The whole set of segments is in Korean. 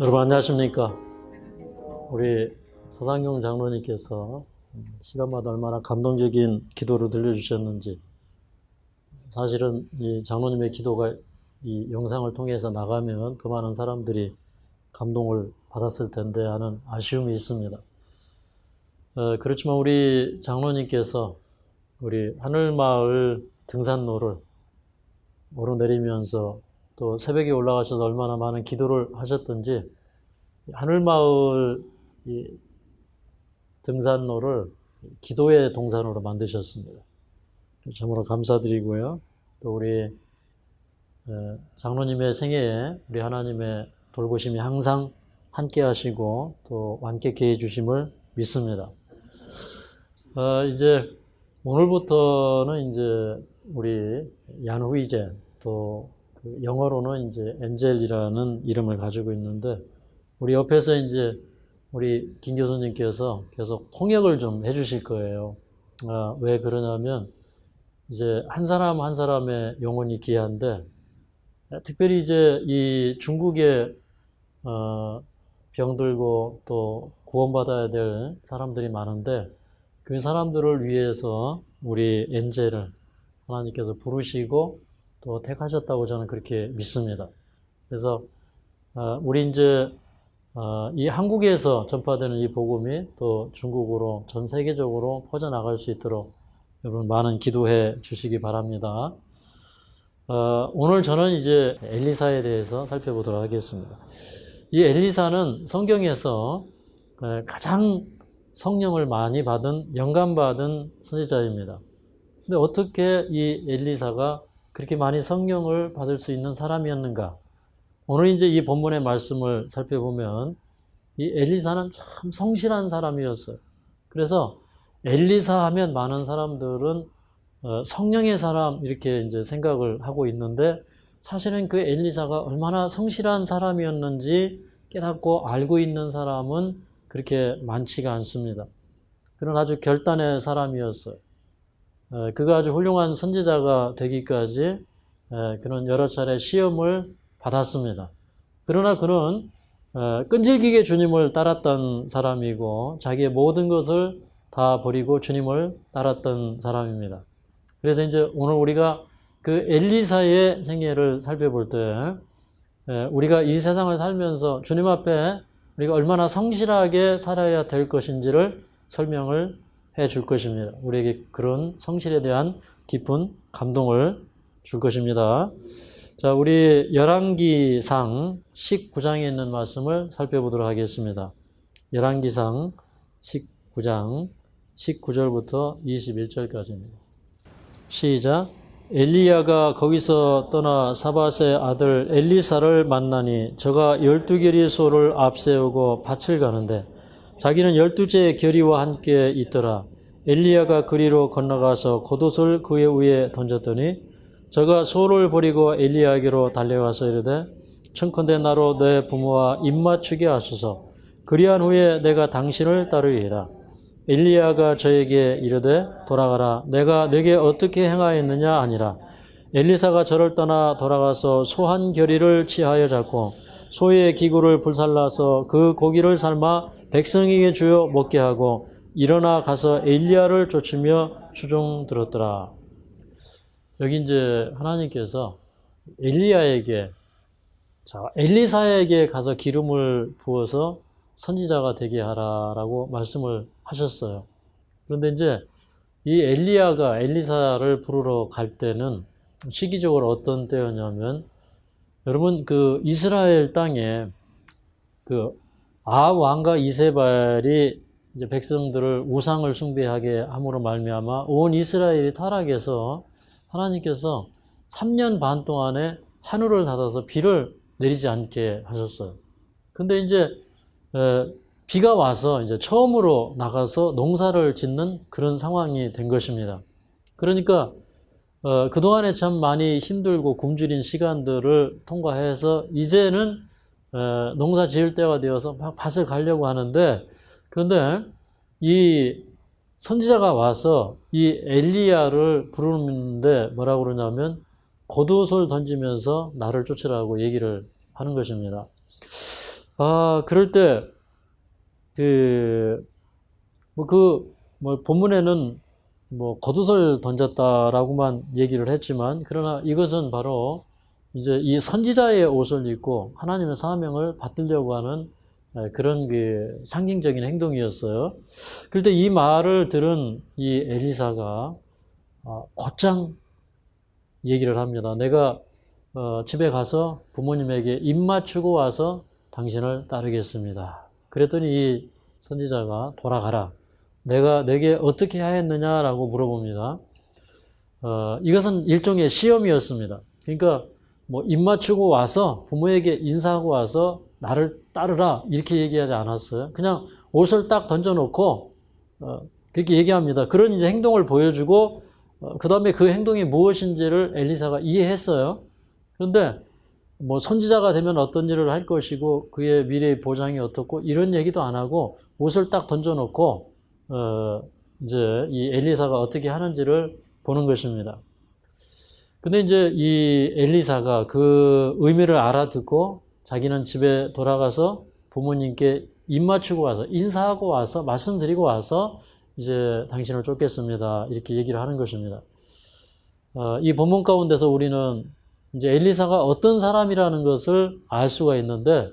여러분 안녕하십니까? 우리 서상경 장로님께서 시간마다 얼마나 감동적인 기도를 들려주셨는지, 사실은 이 장로님의 기도가 이 영상을 통해서 나가면 그 많은 사람들이 감동을 받았을 텐데 하는 아쉬움이 있습니다. 그렇지만 우리 장로님께서 우리 하늘마을 등산로를 오르내리면서 또 새벽에 올라가셔서 얼마나 많은 기도를 하셨던지 하늘마을 이 등산로를 기도의 동산으로 만드셨습니다. 참으로 감사드리고요. 또 우리 장로님의 생애에 우리 하나님의 돌보심이 항상 함께 하시고 또 완쾌케 해주심을 믿습니다. 이제 오늘부터는 이제 우리 얀후이제, 또 영어로는 이제 엔젤이라는 이름을 가지고 있는데, 우리 옆에서 이제 우리 김 교수님께서 계속 통역을 좀 해주실 거예요. 왜 그러냐면 이제 한 사람 한 사람의 영혼이 귀한데, 특별히 이제 이 중국에 병들고 또 구원받아야 될 사람들이 많은데, 그 사람들을 위해서 우리 엔젤을 하나님께서 부르시고 또 택하셨다고 저는 그렇게 믿습니다. 그래서 우리 이제 이 한국에서 전파되는 이 복음이 또 중국으로 전 세계적으로 퍼져나갈 수 있도록 여러분 많은 기도해 주시기 바랍니다. 오늘 저는 이제 엘리사에 대해서 살펴보도록 하겠습니다. 이 엘리사는 성경에서 가장 성령을 많이 받은, 영감받은 선지자입니다. 근데 어떻게 이 엘리사가 그렇게 많이 성령을 받을 수 있는 사람이었는가? 오늘 이제 이 본문의 말씀을 살펴보면 이 엘리사는 참 성실한 사람이었어요. 그래서 엘리사 하면 많은 사람들은 성령의 사람 이렇게 이제 생각을 하고 있는데, 사실은 그 엘리사가 얼마나 성실한 사람이었는지 깨닫고 알고 있는 사람은 그렇게 많지가 않습니다. 그런 아주 결단의 사람이었어요. 그가 아주 훌륭한 선지자가 되기까지 그는 여러 차례 시험을 받았습니다. 그러나 그는 끈질기게 주님을 따랐던 사람이고 자기의 모든 것을 다 버리고 주님을 따랐던 사람입니다. 그래서 이제 오늘 우리가 그 엘리사의 생애를 살펴볼 때 우리가 이 세상을 살면서 주님 앞에 우리가 얼마나 성실하게 살아야 될 것인지를 설명을 해 줄 것입니다. 우리에게 그런 성실에 대한 깊은 감동을 줄 것입니다. 자, 우리 열왕기상 19장에 있는 말씀을 살펴보도록 하겠습니다. 열왕기상 19장 19절부터 21절까지입니다. 시작. 엘리야가 거기서 떠나 사밧의 아들 엘리사를 만나니 저가 12결의 소를 앞세우고 밭을 가는데 자기는 12째 결의와 함께 있더라. 엘리야가 그리로 건너가서 겉옷을 그의 위에 던졌더니 저가 소를 버리고 엘리야에게로 달려가서 이르되 청컨대 나로 내 부모와 입맞추게 하소서. 그리한 후에 내가 당신을 따르리이다. 엘리야가 저에게 이르되 돌아가라. 내가 네게 어떻게 행하였느냐 아니라. 엘리사가 저를 떠나 돌아가서 소 한 결의를 취하여 잡고 소의 기구를 불살라서 그 고기를 삶아 백성에게 주어 먹게 하고 일어나 가서 엘리야를 쫓으며 수종 들었더라. 여기 이제 하나님께서 엘리야에게, 엘리사에게 가서 기름을 부어서 선지자가 되게 하라라고 말씀을 하셨어요. 그런데 이제 이 엘리야가 엘리사를 부르러 갈 때는 시기적으로 어떤 때였냐면, 여러분 그 이스라엘 땅에 그 왕과 이세벨이 이제 백성들을 우상을 숭배하게 함으로 말미암아 온 이스라엘이 타락해서 하나님께서 3년 반 동안에 하늘을 닫아서 비를 내리지 않게 하셨어요. 근데 이제 비가 와서 이제 처음으로 나가서 농사를 짓는 그런 상황이 된 것입니다. 그러니까 그동안에 참 많이 힘들고 굶주린 시간들을 통과해서 이제는 농사 지을 때가 되어서 막 밭을 가려고 하는데, 그런데 이 선지자가 와서 이 엘리야를 부르는데 뭐라고 그러냐면 겉옷을 던지면서 나를 쫓으라고 얘기를 하는 것입니다. 그럴 때, 본문에는 겉옷을 던졌다라고만 얘기를 했지만, 그러나 이것은 바로 이제 이 선지자의 옷을 입고 하나님의 사명을 받들려고 하는 그런 그 상징적인 행동이었어요. 그럴 때 이 말을 들은 이 엘리사가 곧장 얘기를 합니다. 내가 집에 가서 부모님에게 입 맞추고 와서 당신을 따르겠습니다. 그랬더니 이 선지자가 돌아가라. 내가 내게 어떻게 하였느냐라고 물어봅니다. 이것은 일종의 시험이었습니다. 그러니까 입 맞추고 와서 부모에게 인사하고 와서 나를 따르라 이렇게 얘기하지 않았어요. 그냥 옷을 딱 던져놓고 그렇게 얘기합니다. 그런 이제 행동을 보여주고 그 다음에 그 행동이 무엇인지를 엘리사가 이해했어요. 그런데 선지자가 되면 어떤 일을 할 것이고 그의 미래의 보장이 어떻고 이런 얘기도 안 하고 옷을 딱 던져놓고 이제 이 엘리사가 어떻게 하는지를 보는 것입니다. 근데 이제 이 엘리사가 그 의미를 알아듣고 자기는 집에 돌아가서 부모님께 입 맞추고 와서 인사하고 와서 말씀드리고 와서 이제 당신을 쫓겠습니다. 이렇게 얘기를 하는 것입니다. 이 본문 가운데서 우리는 이제 엘리사가 어떤 사람이라는 것을 알 수가 있는데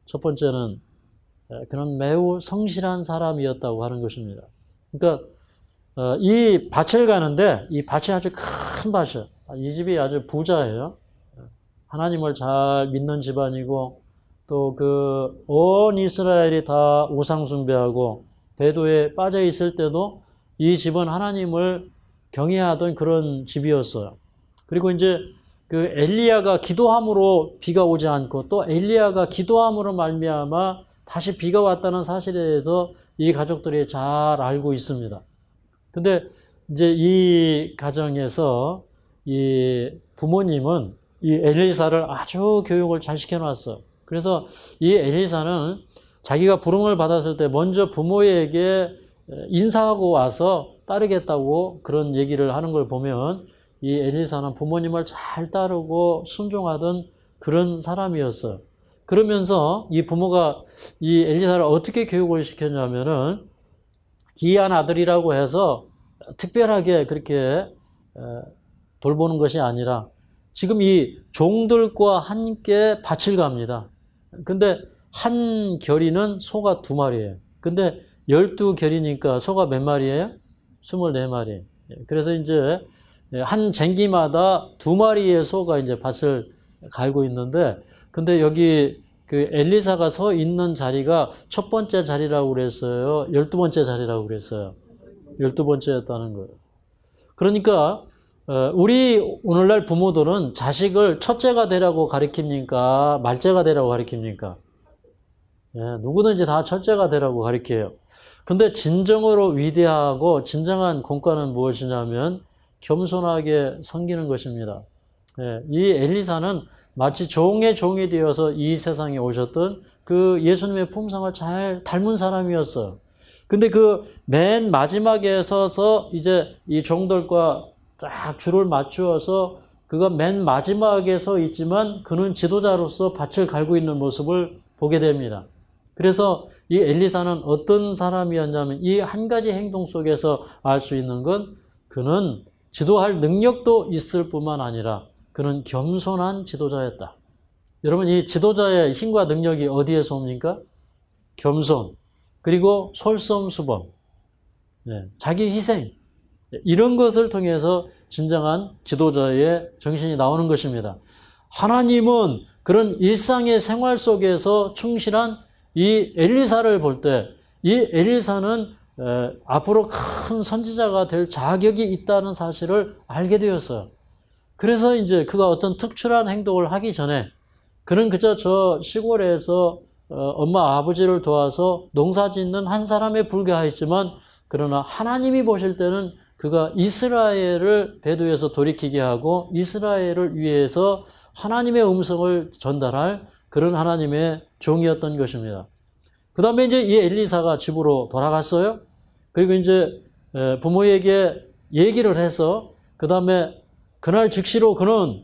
첫 번째는 그는 매우 성실한 사람이었다고 하는 것입니다. 그러니까 이 밭을 가는데 이 밭이 아주 큰 밭이에요. 이 집이 아주 부자예요. 하나님을 잘 믿는 집안이고 또 온 이스라엘이 다 우상 숭배하고 배도에 빠져 있을 때도 이 집은 하나님을 경외하던 그런 집이었어요. 그리고 이제 엘리야가 기도함으로 비가 오지 않고 또 엘리야가 기도함으로 말미암아 다시 비가 왔다는 사실에 대해서 이 가족들이 잘 알고 있습니다. 근데 이제 이 가정에서 이 부모님은 이 엘리사를 아주 교육을 잘 시켜놨어요. 그래서 이 엘리사는 자기가 부름을 받았을 때 먼저 부모에게 인사하고 와서 따르겠다고 그런 얘기를 하는 걸 보면 이 엘리사는 부모님을 잘 따르고 순종하던 그런 사람이었어요. 그러면서 이 부모가 이 엘리사를 어떻게 교육을 시켰냐면은 귀한 아들이라고 해서 특별하게 그렇게 돌보는 것이 아니라 지금 이 종들과 함께 밭을 갑니다. 근데 한 결이는 소가 2마리예요. 근데 12결이니까 소가 몇 마리예요? 24마리. 그래서 이제 한 쟁기마다 2마리의 소가 이제 밭을 갈고 있는데 근데 여기 엘리사가 서 있는 자리가 첫 번째 자리라고 그랬어요? 12번째 자리라고 그랬어요? 12번째였다는 거예요. 그러니까 우리 오늘날 부모들은 자식을 첫째가 되라고 가르칩니까? 말째가 되라고 가르칩니까? 누구든지 다 첫째가 되라고 가르쳐요. 근데 진정으로 위대하고 진정한 공과는 무엇이냐면 겸손하게 섬기는 것입니다. 이 엘리사는 마치 종의 종이 되어서 이 세상에 오셨던 그 예수님의 품성을 잘 닮은 사람이었어요. 근데 맨 마지막에 서서 이제 이 종들과 쫙 줄을 맞추어서 그가 맨 마지막에 서 있지만 그는 지도자로서 밭을 갈고 있는 모습을 보게 됩니다. 그래서 이 엘리사는 어떤 사람이었냐면 이 한 가지 행동 속에서 알 수 있는 건 그는 지도할 능력도 있을 뿐만 아니라 그는 겸손한 지도자였다. 여러분 이 지도자의 힘과 능력이 어디에서 옵니까? 겸손, 그리고 솔선수범, 자기 희생 이런 것을 통해서 진정한 지도자의 정신이 나오는 것입니다. 하나님은 그런 일상의 생활 속에서 충실한 이 엘리사를 볼 때 이 엘리사는 앞으로 큰 선지자가 될 자격이 있다는 사실을 알게 되었어요. 그래서 이제 그가 어떤 특출한 행동을 하기 전에 그는 그저 저 시골에서 엄마 아버지를 도와서 농사 짓는 한 사람에 불과했지만 그러나 하나님이 보실 때는 그가 이스라엘을 배도에서 돌이키게 하고 이스라엘을 위해서 하나님의 음성을 전달할 그런 하나님의 종이었던 것입니다. 그 다음에 이제 이 엘리사가 집으로 돌아갔어요. 그리고 이제 부모에게 얘기를 해서 그 다음에 그날 즉시로 그는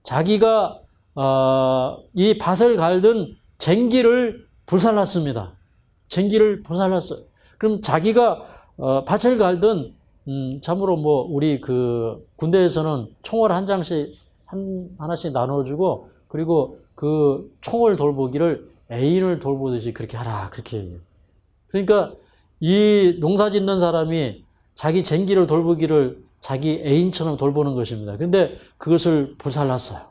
자기가 이 밭을 갈던 쟁기를 불살랐습니다. 쟁기를 불살랐어요. 그럼 자기가 밭을 갈든 참으로 뭐 우리 그 군대에서는 총을 한 장씩 하나씩 나눠주고 그리고 그 총을 돌보기를 애인을 돌보듯이 그렇게 하라 그렇게 얘기해요. 그러니까 이 농사 짓는 사람이 자기 쟁기를 돌보기를 자기 애인처럼 돌보는 것입니다. 근데 그것을 불살랐어요.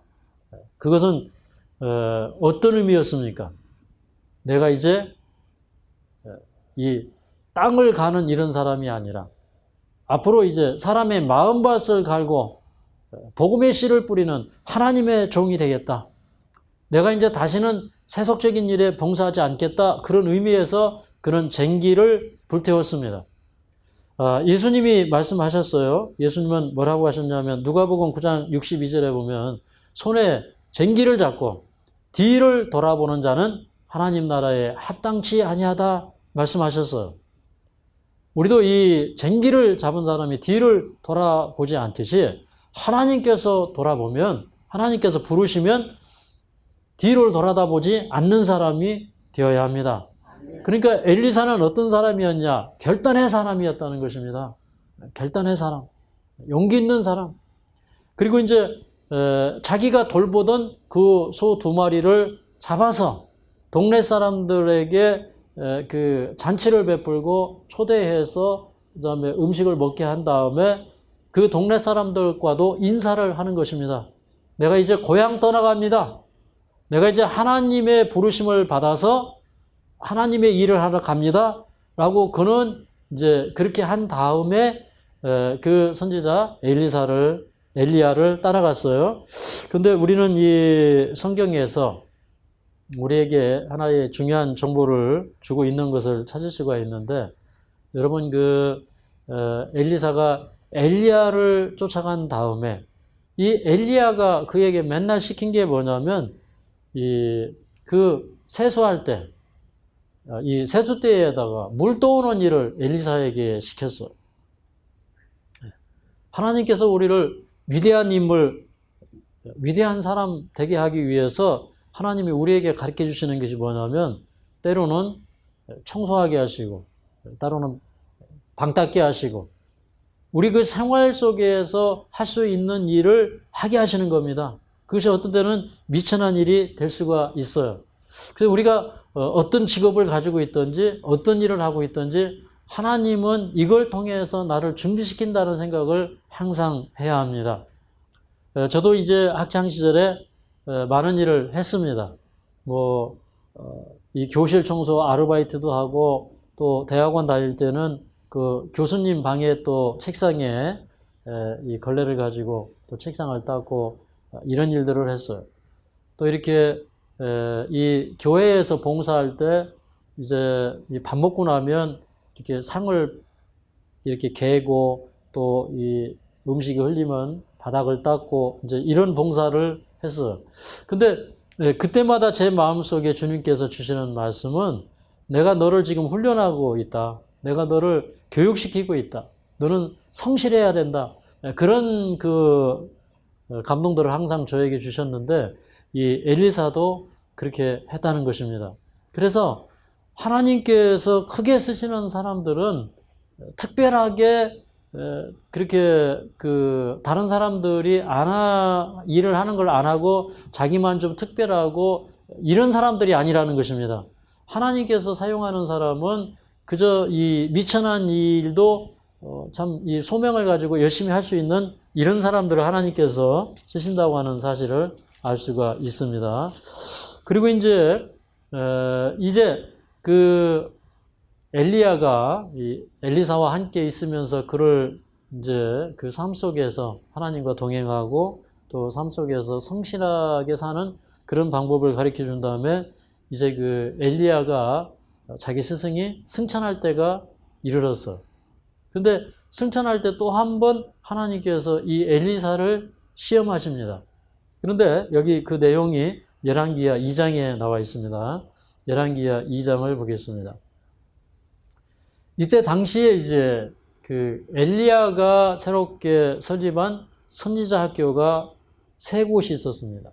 그것은 어떤 의미였습니까? 내가 이제 이 땅을 가는 이런 사람이 아니라 앞으로 이제 사람의 마음밭을 갈고 복음의 씨를 뿌리는 하나님의 종이 되겠다. 내가 이제 다시는 세속적인 일에 봉사하지 않겠다. 그런 의미에서 그런 쟁기를 불태웠습니다. 예수님이 말씀하셨어요. 예수님은 뭐라고 하셨냐면 누가복음 9장 62절에 보면 손에 쟁기를 잡고 뒤를 돌아보는 자는 하나님 나라에 합당치 아니하다 말씀하셨어요. 우리도 이 쟁기를 잡은 사람이 뒤를 돌아보지 않듯이 하나님께서 돌아보면 하나님께서 부르시면 뒤를 돌아다보지 않는 사람이 되어야 합니다. 그러니까 엘리사는 어떤 사람이었냐? 결단의 사람이었다는 것입니다. 결단의 사람, 용기 있는 사람. 그리고 이제 자기가 돌보던 그 소 2마리를 잡아서 동네 사람들에게 그 잔치를 베풀고 초대해서 그다음에 음식을 먹게 한 다음에 그 동네 사람들과도 인사를 하는 것입니다. 내가 이제 고향 떠나갑니다. 내가 이제 하나님의 부르심을 받아서 하나님의 일을 하러 갑니다. 라고 그는 이제 그렇게 한 다음에 그 선지자 엘리야를 따라갔어요. 근데 우리는 이 성경에서 우리에게 하나의 중요한 정보를 주고 있는 것을 찾을 수가 있는데 여러분 엘리사가 엘리야를 쫓아간 다음에 이 엘리야가 그에게 맨날 시킨 게 뭐냐면 그 세수할 때 이 세수대에다가 물 떠오는 일을 엘리사에게 시켰어요. 하나님께서 우리를 위대한 인물, 위대한 사람 되게 하기 위해서 하나님이 우리에게 가르쳐 주시는 것이 뭐냐면 때로는 청소하게 하시고 때로는 방 닦게 하시고 우리 그 생활 속에서 할 수 있는 일을 하게 하시는 겁니다. 그것이 어떤 때는 미천한 일이 될 수가 있어요. 그래서 우리가 어떤 직업을 가지고 있든지 어떤 일을 하고 있든지 하나님은 이걸 통해서 나를 준비시킨다는 생각을 항상 해야 합니다. 저도 이제 학창시절에 많은 일을 했습니다. 이 교실 청소 아르바이트도 하고 또 대학원 다닐 때는 그 교수님 방에 또 책상에 이 걸레를 가지고 또 책상을 닦고 이런 일들을 했어요. 또 이렇게 이 교회에서 봉사할 때 이제 밥 먹고 나면 이렇게 상을 이렇게 개고 또 이 음식이 흘리면 바닥을 닦고 이제 이런 봉사를 했어요. 근데 그때마다 제 마음속에 주님께서 주시는 말씀은 내가 너를 지금 훈련하고 있다. 내가 너를 교육시키고 있다. 너는 성실해야 된다. 그런 그 감동들을 항상 저에게 주셨는데 이 엘리사도 그렇게 했다는 것입니다. 그래서 하나님께서 크게 쓰시는 사람들은 특별하게 그렇게 다른 사람들이 일을 하는 걸 안 하고 자기만 좀 특별하고 이런 사람들이 아니라는 것입니다. 하나님께서 사용하는 사람은 그저 이 미천한 일도 참 이 소명을 가지고 열심히 할 수 있는 이런 사람들을 하나님께서 쓰신다고 하는 사실을 알 수가 있습니다. 그리고 이제 그 엘리야가 이 엘리사와 함께 있으면서 그를 이제 그 삶 속에서 하나님과 동행하고 또 삶 속에서 성실하게 사는 그런 방법을 가르쳐 준 다음에 이제 그 엘리야가 자기 스승이 승천할 때가 이르렀어. 근데 승천할 때 또 한 번 하나님께서 이 엘리사를 시험하십니다. 그런데 여기 그 내용이 열왕기하 2장에 나와 있습니다. 열왕기하 2장을 보겠습니다. 이때 당시에 이제 그 엘리야가 새롭게 설립한 선지자 학교가 3곳이 있었습니다.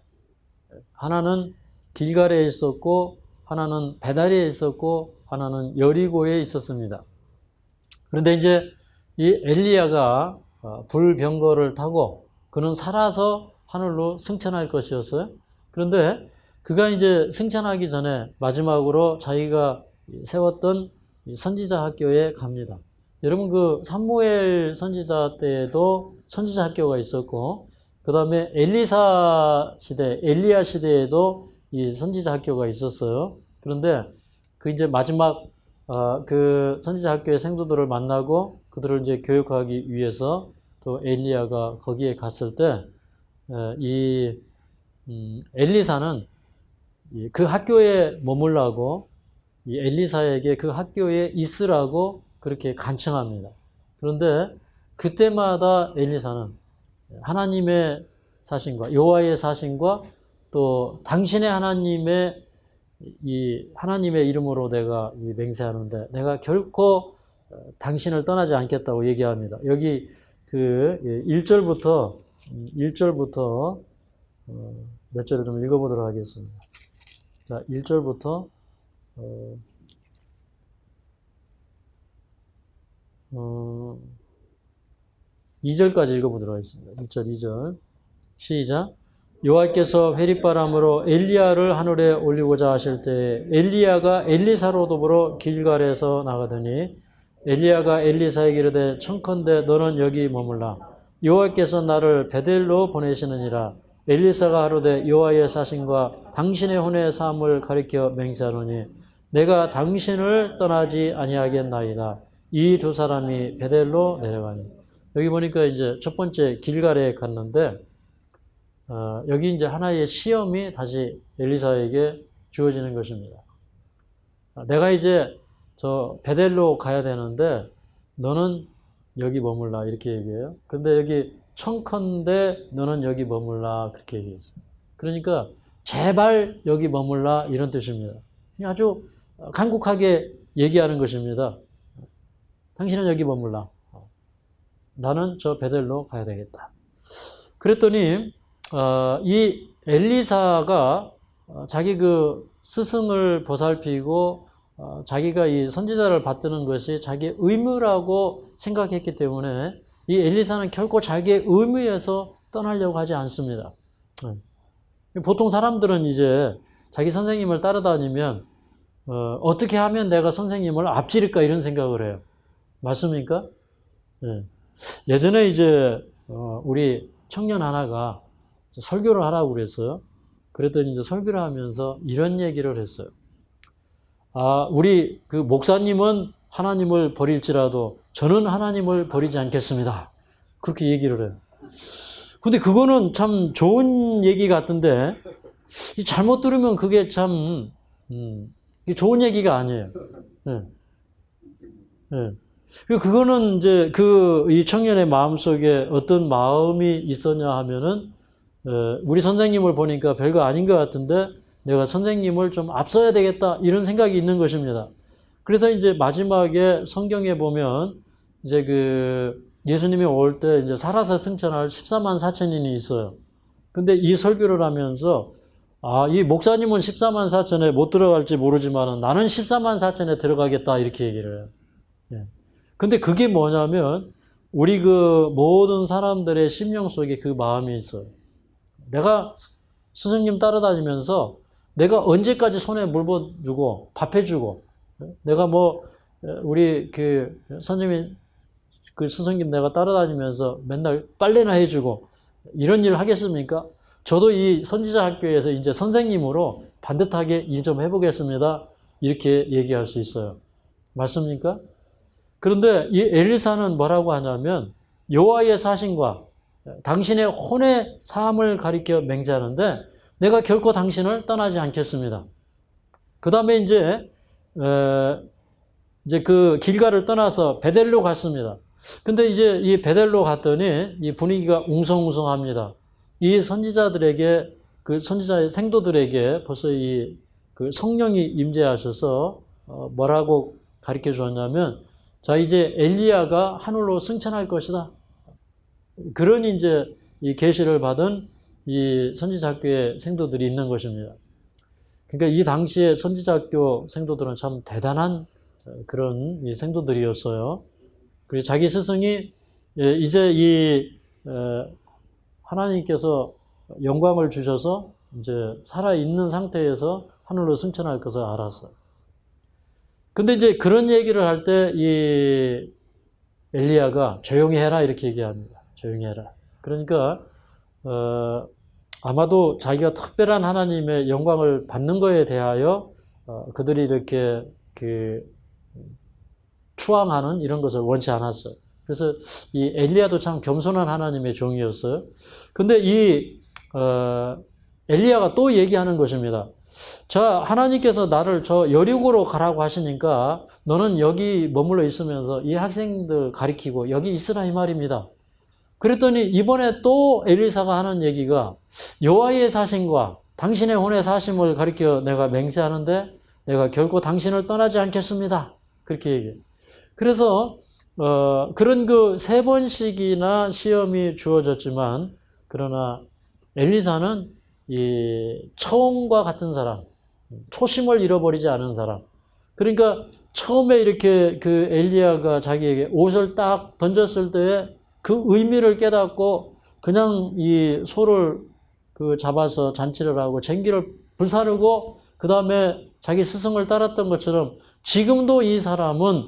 하나는 길갈에 있었고 하나는 베다리에 있었고 하나는 여리고에 있었습니다. 그런데 이제 이 엘리야가 불병거를 타고 그는 살아서 하늘로 승천할 것이었어요. 그런데 그가 이제 승천하기 전에 마지막으로 자기가 세웠던 선지자 학교에 갑니다. 여러분 그 사무엘 선지자 때에도 선지자 학교가 있었고 그 다음에 엘리사 시대, 엘리야 시대에도 이 선지자 학교가 있었어요. 그런데 그 이제 마지막 그 선지자 학교의 생도들을 만나고 그들을 이제 교육하기 위해서 또 엘리야가 거기에 갔을 때 이 엘리사는 그 학교에 머물라고 이 엘리사에게 그 학교에 있으라고 그렇게 간청합니다. 그런데 그때마다 엘리사는 하나님의 사신과 여호와의 사신과 또 당신의 하나님의 이 하나님의 이름으로 내가 맹세하는데 내가 결코 당신을 떠나지 않겠다고 얘기합니다. 여기 그 1절부터 몇 절을 좀 읽어보도록 하겠습니다. 자, 1절부터 2절까지 읽어보도록 하겠습니다. 1절, 2절. 시작. 여호와께서 회립바람으로 엘리야를 하늘에 올리고자 하실 때 엘리야가 엘리사로 더불어 길갈에서 나가더니 엘리야가 엘리사에게 이르되 청컨대 너는 여기 머물라. 여호와께서 나를 베델로 보내시느니라. 엘리사가 하루되 여호와의 사신과 당신의 혼의 사함을 가리켜 맹세하노니 내가 당신을 떠나지 아니하겠나이다. 이 두 사람이 베델로 내려가니. 여기 보니까 이제 첫 번째 길갈에 갔는데 여기 이제 하나의 시험이 다시 엘리사에게 주어지는 것입니다. 내가 이제 저 베델로 가야 되는데 너는 여기 머물라 이렇게 얘기해요. 근데 여기 청컨대 너는 여기 머물라 그렇게 얘기했어요. 그러니까 제발 여기 머물라 이런 뜻입니다. 아주 간곡하게 얘기하는 것입니다. 당신은 여기 머물라. 나는 저 베델로 가야 되겠다. 그랬더니 이 엘리사가 자기 그 스승을 보살피고 자기가 이 선지자를 받드는 것이 자기의 의무라고 생각했기 때문에 이 엘리사는 결코 자기의 의무에서 떠나려고 하지 않습니다. 보통 사람들은 이제 자기 선생님을 따라다니면 어떻게 하면 내가 선생님을 앞지를까 이런 생각을 해요. 맞습니까? 네. 예전에 이제 우리 청년 하나가 설교를 하라고 그랬어요. 그랬더니 이제 설교를 하면서 이런 얘기를 했어요. 우리 그 목사님은 하나님을 버릴지라도 저는 하나님을 버리지 않겠습니다. 그렇게 얘기를 해요. 근데 그거는 참 좋은 얘기 같은데 잘못 들으면 그게 참 좋은 얘기가 아니에요. 네. 네. 그거는 이제 이 청년의 마음속에 어떤 마음이 있었냐 하면은 우리 선생님을 보니까 별거 아닌 것 같은데 내가 선생님을 좀 앞서야 되겠다 이런 생각이 있는 것입니다. 그래서 이제 마지막에 성경에 보면 이제 그 예수님이 올 때 이제 살아서 승천할 14만 4천인이 있어요. 근데 이 설교를 하면서 이 목사님은 14만 4천에 못 들어갈지 모르지만 나는 14만 4천에 들어가겠다 이렇게 얘기를 해요. 예. 근데 그게 뭐냐면 우리 그 모든 사람들의 심령 속에 그 마음이 있어요. 내가 스승님 따라다니면서 내가 언제까지 손에 물 부어주고 밥 해주고 내가 뭐 우리 그 선생님 그 스승님 내가 따라다니면서 맨날 빨래나 해주고 이런 일을 하겠습니까? 저도 이 선지자 학교에서 이제 선생님으로 반듯하게 일 좀 해보겠습니다. 이렇게 얘기할 수 있어요. 맞습니까? 그런데 이 엘리사는 뭐라고 하냐면 여호와의 사신과 당신의 혼의 사함을 가리켜 맹세하는데 내가 결코 당신을 떠나지 않겠습니다. 그 다음에 이제 그 길갈을 떠나서 베델로 갔습니다. 근데 이제 이 베델로 갔더니 이 분위기가 웅성웅성합니다. 이 선지자들에게 그 선지자의 생도들에게 벌써 이 그 성령이 임재하셔서 뭐라고 가르쳐 주었냐면 자 이제 엘리야가 하늘로 승천할 것이다. 그런 이제 이 계시를 받은 이 선지자 학교의 생도들이 있는 것입니다. 그러니까 이 당시에 선지자학교 생도들은 참 대단한 그런 이 생도들이었어요. 그리고 자기 스승이 이제 하나님께서 영광을 주셔서 이제 살아있는 상태에서 하늘로 승천할 것을 알았어요. 근데 이제 그런 얘기를 할 때 이 엘리야가 조용히 해라 이렇게 얘기합니다. 조용히 해라. 그러니까 아마도 자기가 특별한 하나님의 영광을 받는 거에 대하여 그들이 이렇게 추앙하는 이런 것을 원치 않았어요. 그래서 이 엘리야도 참 겸손한 하나님의 종이었어요. 근데 엘리야가 또 얘기하는 것입니다. 자, 하나님께서 나를 저 여리고로 가라고 하시니까 너는 여기 머물러 있으면서 이 학생들 가리키고 여기 있으라 이 말입니다. 그랬더니 이번에 또 엘리사가 하는 얘기가 여호와의 사신과 당신의 혼의 사심을 가리켜 내가 맹세하는데 내가 결코 당신을 떠나지 않겠습니다. 그렇게 얘기해요. 그래서 그런 그 3번씩이나 시험이 주어졌지만 그러나 엘리사는 이 처음과 같은 사람, 초심을 잃어버리지 않은 사람. 그러니까 처음에 이렇게 그 엘리야가 자기에게 옷을 딱 던졌을 때에 그 의미를 깨닫고 그냥 이 소를 잡아서 잔치를 하고 쟁기를 불사르고 그 다음에 자기 스승을 따랐던 것처럼 지금도 이 사람은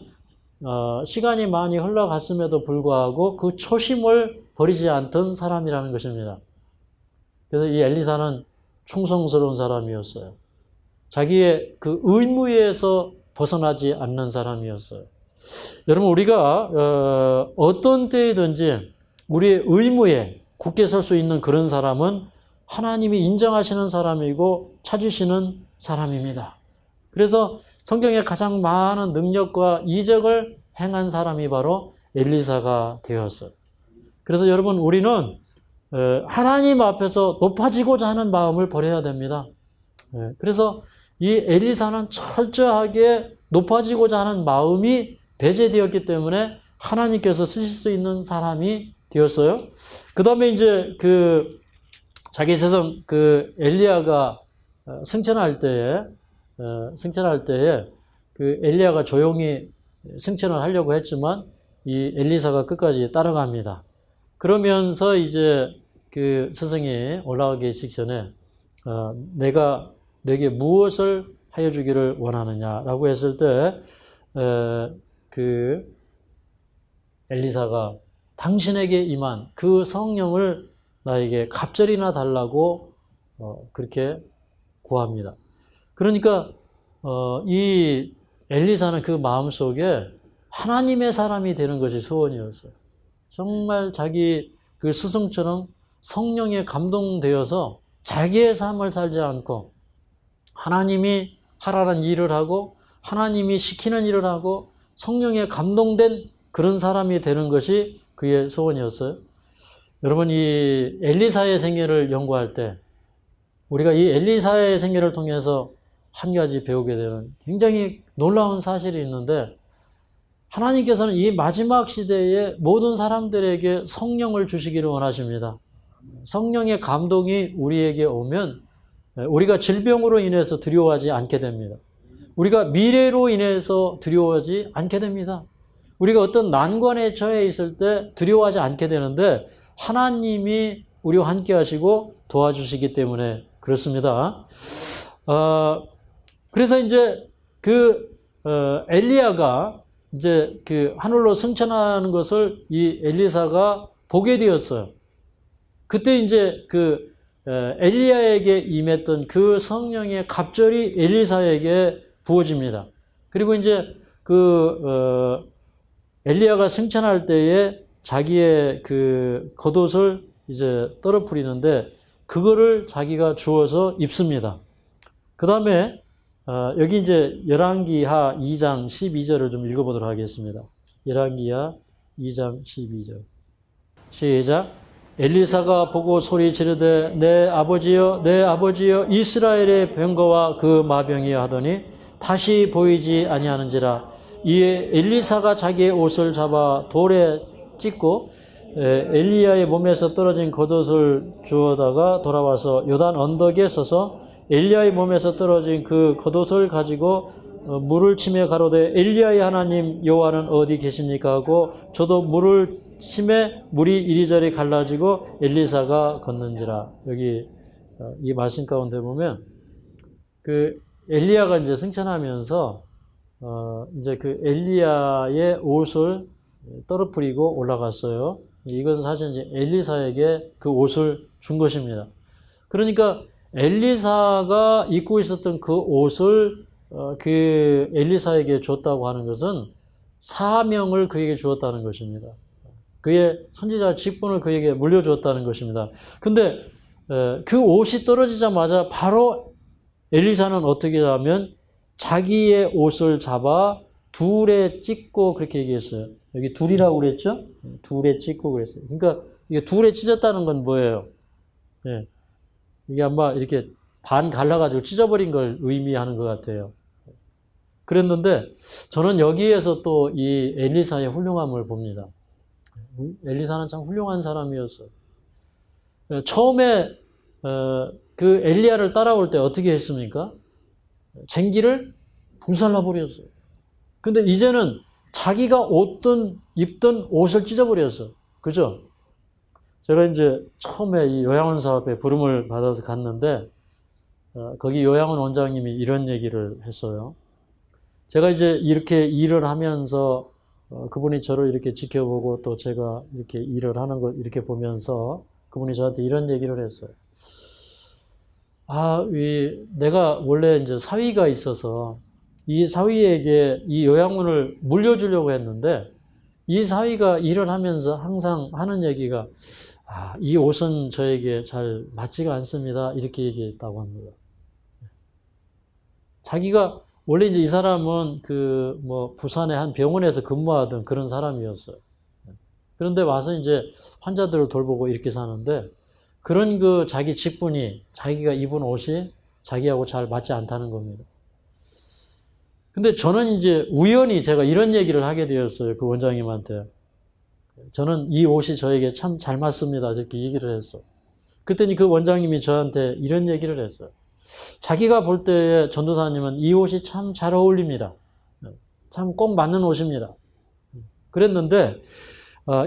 시간이 많이 흘러갔음에도 불구하고 그 초심을 버리지 않던 사람이라는 것입니다. 그래서 이 엘리사는 충성스러운 사람이었어요. 자기의 그 의무에서 벗어나지 않는 사람이었어요. 여러분, 우리가 어떤 때이든지 우리의 의무에 굳게 설 수 있는 그런 사람은 하나님이 인정하시는 사람이고 찾으시는 사람입니다. 그래서 성경에 가장 많은 능력과 이적을 행한 사람이 바로 엘리사가 되었어요. 그래서 여러분, 우리는 하나님 앞에서 높아지고자 하는 마음을 버려야 됩니다. 그래서 이 엘리사는 철저하게 높아지고자 하는 마음이 배제되었기 때문에 하나님께서 쓰실 수 있는 사람이 되었어요. 그 다음에 이제 자기 스승 엘리야가 승천할 때에 엘리야가 조용히 승천을 하려고 했지만 이 엘리사가 끝까지 따라갑니다. 그러면서 이제 그 스승이 올라가기 직전에 내가 내게 무엇을 하여 주기를 원하느냐라고 했을 때 엘리사가 당신에게 임한 그 성령을 나에게 갑절이나 달라고 그렇게 구합니다. 그러니까 이 엘리사는 그 마음속에 하나님의 사람이 되는 것이 소원이었어요. 정말 자기 그 스승처럼 성령에 감동되어서 자기의 삶을 살지 않고 하나님이 하라는 일을 하고 하나님이 시키는 일을 하고 성령에 감동된 그런 사람이 되는 것이 그의 소원이었어요. 여러분, 이 엘리사의 생애를 연구할 때 우리가 이 엘리사의 생애를 통해서 한 가지 배우게 되는 굉장히 놀라운 사실이 있는데 하나님께서는 이 마지막 시대에 모든 사람들에게 성령을 주시기를 원하십니다. 성령의 감동이 우리에게 오면 우리가 질병으로 인해서 두려워하지 않게 됩니다. 우리가 미래로 인해서 두려워하지 않게 됩니다. 우리가 어떤 난관에 처해 있을 때 두려워하지 않게 되는데 하나님이 우리와 함께 하시고 도와주시기 때문에 그렇습니다. 그래서 이제 엘리야가 이제 하늘로 승천하는 것을 이 엘리사가 보게 되었어요. 그때 이제 엘리야에게 임했던 그 성령의 갑절이 엘리사에게 부어집니다. 그리고 이제 엘리야가 승천할 때에 자기의 겉옷을 이제 떨어뜨리는데 그거를 자기가 주워서 입습니다. 그 다음에 여기 이제 열왕기하 2장 12절을 좀 읽어보도록 하겠습니다. 열왕기하 2장 12절. 시작. 엘리사가 보고 소리 지르되 내 아버지여 내 아버지여 이스라엘의 병거와 그 마병이여 하더니 다시 보이지 아니하는지라. 이에 엘리사가 자기의 옷을 잡아 돌에 찢고 엘리야의 몸에서 떨어진 겉옷을 주워다가 돌아와서 요단 언덕에 서서 엘리야의 몸에서 떨어진 그 겉옷을 가지고 물을 치며 가로되 엘리야의 하나님 여호와는 어디 계십니까 하고 저도 물을 치매 물이 이리저리 갈라지고 엘리사가 걷는지라. 여기 이 말씀 가운데 보면 그 엘리야가 이제 승천하면서 이제 그 엘리야의 옷을 떨어뜨리고 올라갔어요. 이건 사실 이제 엘리사에게 그 옷을 준 것입니다. 그러니까 엘리사가 입고 있었던 그 옷을 그 엘리사에게 줬다고 하는 것은 사명을 그에게 주었다는 것입니다. 그의 선지자 직분을 그에게 물려주었다는 것입니다. 근데 그 옷이 떨어지자마자 바로 엘리사는 어떻게 하면 자기의 옷을 잡아 둘에 찢고 그렇게 얘기했어요. 여기 둘이라고 그랬죠? 둘에 찢고 그랬어요. 그러니까 이게 둘에 찢었다는 건 뭐예요? 예. 이게 아마 이렇게 반 갈라가지고 찢어버린 걸 의미하는 것 같아요. 그랬는데 저는 여기에서 또 이 엘리사의 훌륭함을 봅니다. 엘리사는 참 훌륭한 사람이었어요. 처음에 그 엘리야를 따라올 때 어떻게 했습니까? 쟁기를 불살라버렸어요. 근데 이제는 자기가 입던 옷을 찢어버렸어. 그죠? 제가 이제 처음에 이 요양원 사업에 부름을 받아서 갔는데, 거기 요양원 원장님이 이런 얘기를 했어요. 제가 이제 이렇게 일을 하면서, 그분이 저를 이렇게 지켜보고 또 제가 이렇게 일을 하는 걸 이렇게 보면서 그분이 저한테 이런 얘기를 했어요. 내가 원래 이제 사위가 있어서 이 사위에게 이 요양원을 물려주려고 했는데 이 사위가 일을 하면서 항상 하는 얘기가 이 옷은 저에게 잘 맞지가 않습니다. 이렇게 얘기했다고 합니다. 자기가 원래 이제 이 사람은 부산의 한 병원에서 근무하던 그런 사람이었어요. 그런데 와서 이제 환자들을 돌보고 이렇게 사는데 그런 자기 직분이 자기가 입은 옷이 자기하고 잘 맞지 않다는 겁니다. 근데 저는 이제 우연히 제가 이런 얘기를 하게 되었어요. 그 원장님한테. 저는 이 옷이 저에게 참 잘 맞습니다. 이렇게 얘기를 했어. 그랬더니 그 원장님이 저한테 이런 얘기를 했어요. 자기가 볼 때에 전도사님은 이 옷이 참 잘 어울립니다. 참 꼭 맞는 옷입니다. 그랬는데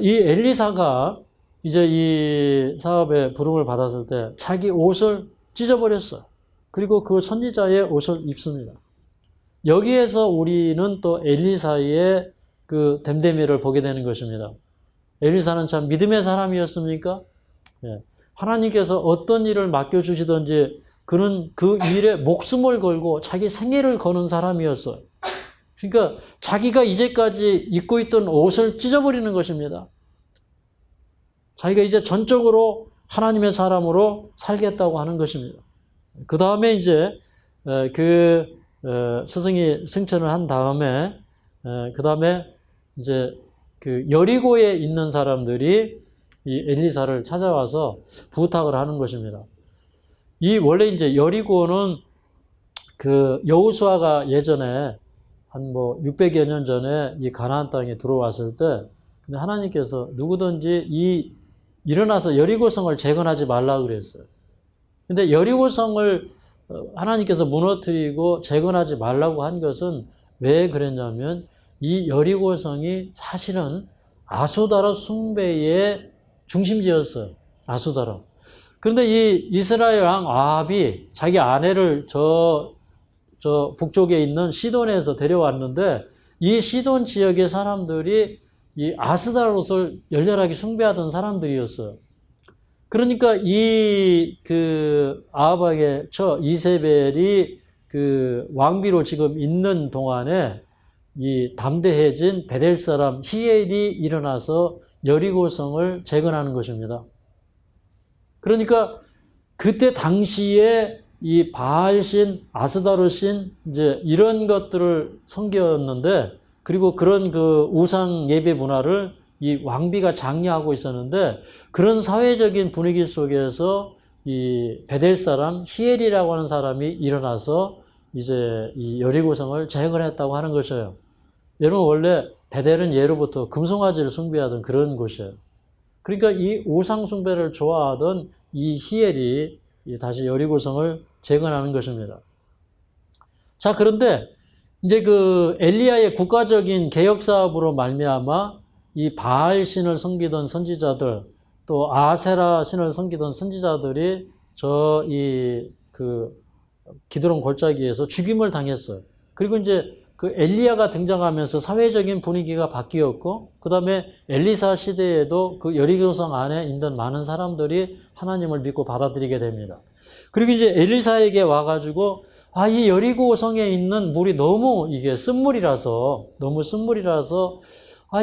이 엘리사가 이제 이 사업에 부름을 받았을 때 자기 옷을 찢어버렸어요. 그리고 그 선지자의 옷을 입습니다. 여기에서 우리는 또 엘리사의 그 됨됨이를 보게 되는 것입니다. 엘리사는 참 믿음의 사람이었습니까? 예. 하나님께서 어떤 일을 맡겨주시든지 그는 그 일에 목숨을 걸고 자기 생애를 거는 사람이었어요. 그러니까 자기가 이제까지 입고 있던 옷을 찢어버리는 것입니다. 자기가 이제 전적으로 하나님의 사람으로 살겠다고 하는 것입니다. 그 다음에 이제 스승이 승천을 한 다음에 그 다음에 이제 그 여리고에 있는 사람들이 이 엘리사를 찾아와서 부탁을 하는 것입니다. 원래 이제 여리고는 그 여호수아가 예전에 한 600여 년 전에 이 가나안 땅에 들어왔을 때 근데 하나님께서 누구든지 일어나서 여리고성을 재건하지 말라고 그랬어요. 근데 여리고성을 하나님께서 무너뜨리고 재건하지 말라고 한 것은 왜 그랬냐면 이 여리고성이 사실은 아수다라 숭배의 중심지였어요. 아수다라. 그런데 이 이스라엘 왕 아합이 자기 아내를 저 북쪽에 있는 시돈에서 데려왔는데 이 시돈 지역의 사람들이 이 아스다롯을 열렬하게 숭배하던 사람들이었어요. 그러니까 아합에게 이세벨이 그 왕비로 지금 있는 동안에 이 담대해진 베델 사람 히엘이 일어나서 여리고성을 재건하는 것입니다. 그러니까 그때 당시에 이 바알신, 아스다롯신 이제 이런 것들을 섬겼는데 그리고 그런 그 우상 예배 문화를 이 왕비가 장려하고 있었는데 그런 사회적인 분위기 속에서 이 베델 사람 히엘이라고 하는 사람이 일어나서 이제 이 여리고성을 재건했다고 하는 것이에요. 여러분 원래 베델은 예로부터 금송아지를 숭배하던 그런 곳이에요. 그러니까 이 우상 숭배를 좋아하던 이 히엘이 다시 여리고성을 재건하는 것입니다. 자, 그런데 이제 그 엘리야의 국가적인 개혁 사업으로 말미암아 이 바알 신을 섬기던 선지자들, 또 아세라 신을 섬기던 선지자들이 그 기드론 골짜기에서 죽임을 당했어요. 그리고 이제 그 엘리야가 등장하면서 사회적인 분위기가 바뀌었고, 그 다음에 엘리사 시대에도 그 여리고성 안에 있는 많은 사람들이 하나님을 믿고 받아들이게 됩니다. 그리고 이제 엘리사에게 와가지고, 이 여리고성에 있는 물이 너무 이게 쓴물이라서,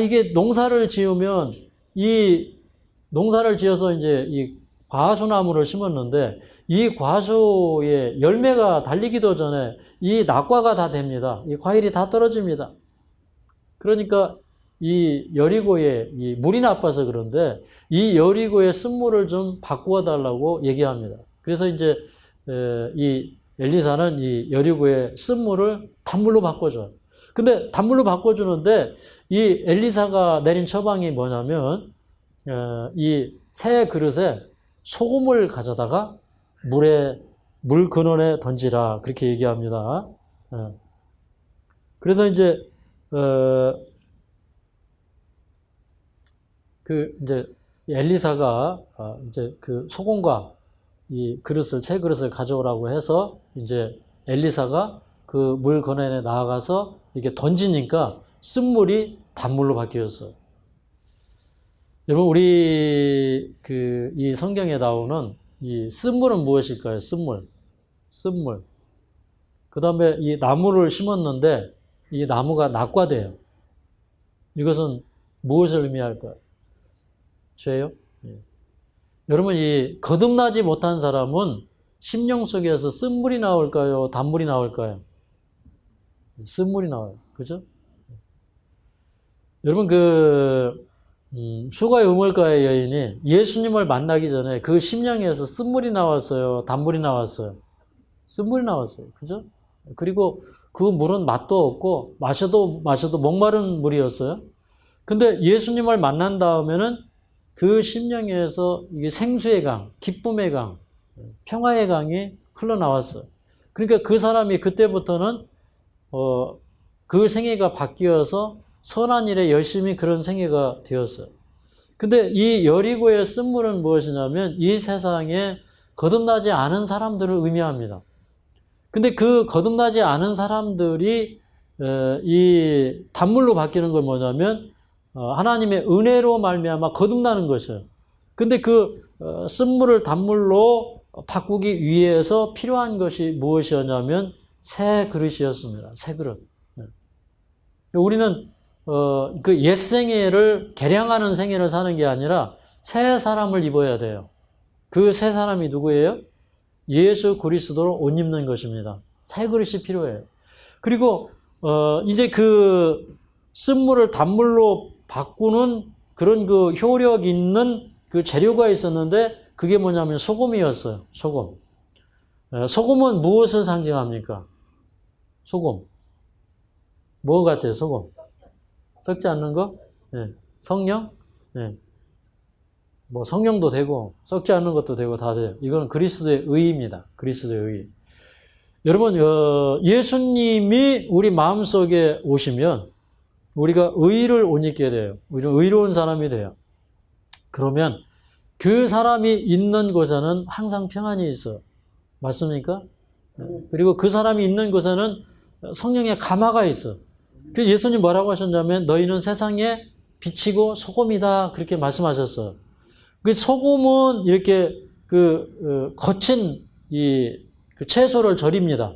이게 농사를 지으면, 농사를 지어서 이제 이 과수나무를 심었는데, 이 과수의 열매가 달리기도 전에 이 낙과가 다 됩니다. 이 과일이 다 떨어집니다. 그러니까 이 여리고에 이 물이 나빠서 그런데 이 여리고의 쓴물을 좀 바꾸어 달라고 얘기합니다. 그래서 이제 이 엘리사는 이 여리고의 쓴물을 단물로 바꿔줘요. 근데 단물로 바꿔주는데 이 엘리사가 내린 처방이 뭐냐면 이 새 그릇에 소금을 가져다가 물 근원에 던지라 그렇게 얘기합니다. 그래서 이제 이제 엘리사가 이제 그 소금과 이 새 그릇을 가져오라고 해서 이제 엘리사가 그 물 근원에 나아가서 이렇게 던지니까 쓴물이 단물로 바뀌었어요. 여러분, 우리 이 성경에 나오는 이 쓴물은 무엇일까요? 쓴물. 그 다음에 이 나무를 심었는데 이 나무가 낙과돼요. 이것은 무엇을 의미할까요? 죄요? 예. 여러분, 이 거듭나지 못한 사람은 심령 속에서 쓴물이 나올까요? 단물이 나올까요? 쓴물이 나와요. 그죠? 여러분, 수가의 우물가의 여인이 예수님을 만나기 전에 그 심령에서 쓴물이 나왔어요? 단물이 나왔어요? 쓴물이 나왔어요. 그죠? 그리고 그 물은 맛도 없고 마셔도 목마른 물이었어요. 근데 예수님을 만난 다음에는 그 심령에서 이게 생수의 강, 기쁨의 강, 평화의 강이 흘러나왔어요. 그러니까 그 사람이 그때부터는 그 생애가 바뀌어서 선한 일에 열심히 그런 생애가 되었어요. 근데 이 여리고의 쓴물은 무엇이냐면 이 세상에 거듭나지 않은 사람들을 의미합니다. 근데 그 거듭나지 않은 사람들이 이 단물로 바뀌는 건 뭐냐면 하나님의 은혜로 말미암아 거듭나는 것이에요. 근데 그 쓴물을 단물로 바꾸기 위해서 필요한 것이 무엇이었냐면 새 그릇이었습니다. 새 그릇. 우리는 그 옛 생애를 개량하는 생애를 사는 게 아니라 새 사람을 입어야 돼요. 그 새 사람이 누구예요? 예수 그리스도로 옷 입는 것입니다. 새 그릇이 필요해요. 그리고 이제 그 쓴물을 단물로 바꾸는 그런 그 효력 있는 그 재료가 있었는데 그게 뭐냐면 소금이었어요. 소금. 소금은 무엇을 상징합니까? 소금. 뭐 같아요? 소금. 썩지 않는 거? 네. 성령? 네. 뭐 성령도 되고 썩지 않는 것도 되고 다 돼요. 이건 그리스도의 의입니다. 그리스도의 의. 여러분, 예수님이 우리 마음속에 오시면 우리가 의를 옷 입게 돼요. 우리는 의로운 사람이 돼요. 그러면 그 사람이 있는 곳에는 항상 평안이 있어요. 맞습니까? 그리고 그 사람이 있는 곳에는 성령의 감화가 있어요. 그래서 예수님 뭐라고 하셨냐면 너희는 세상에 빛이고 소금이다 그렇게 말씀하셨어요. 그 소금은 이렇게 거친 그 채소를 절입니다.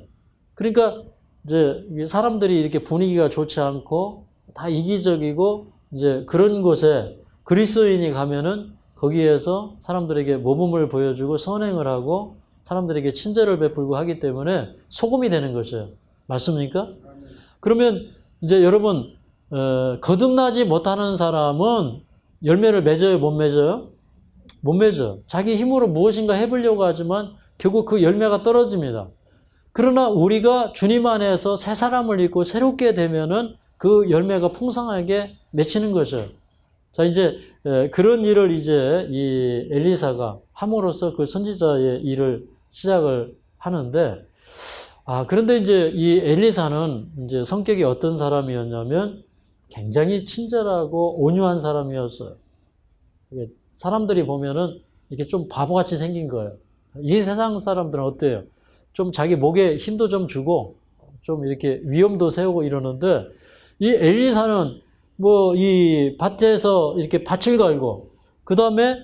그러니까 이제 사람들이 이렇게 분위기가 좋지 않고 다 이기적이고 이제 그런 곳에 그리스도인이 가면은 거기에서 사람들에게 모범을 보여주고 선행을 하고 사람들에게 친절을 베풀고 하기 때문에 소금이 되는 것이에요. 맞습니까? 그러면 이제 여러분 거듭나지 못하는 사람은 열매를 맺어요, 못 맺어요? 못 맺어요. 자기 힘으로 무엇인가 해보려고 하지만 결국 그 열매가 떨어집니다. 그러나 우리가 주님 안에서 새 사람을 입고 새롭게 되면은 그 열매가 풍성하게 맺히는 거죠. 자, 이제 그런 일을 이제 이 엘리사가 함으로써 그 선지자의 일을 시작을 하는데, 그런데 이제 이 엘리사는 이제 성격이 어떤 사람이었냐면 굉장히 친절하고 온유한 사람이었어요. 사람들이 보면은 이렇게 좀 바보같이 생긴 거예요. 이 세상 사람들은 어때요? 좀 자기 목에 힘도 좀 주고 좀 이렇게 위험도 세우고 이러는데, 이 엘리사는 뭐 이 밭에서 이렇게 밭을 갈고, 그 다음에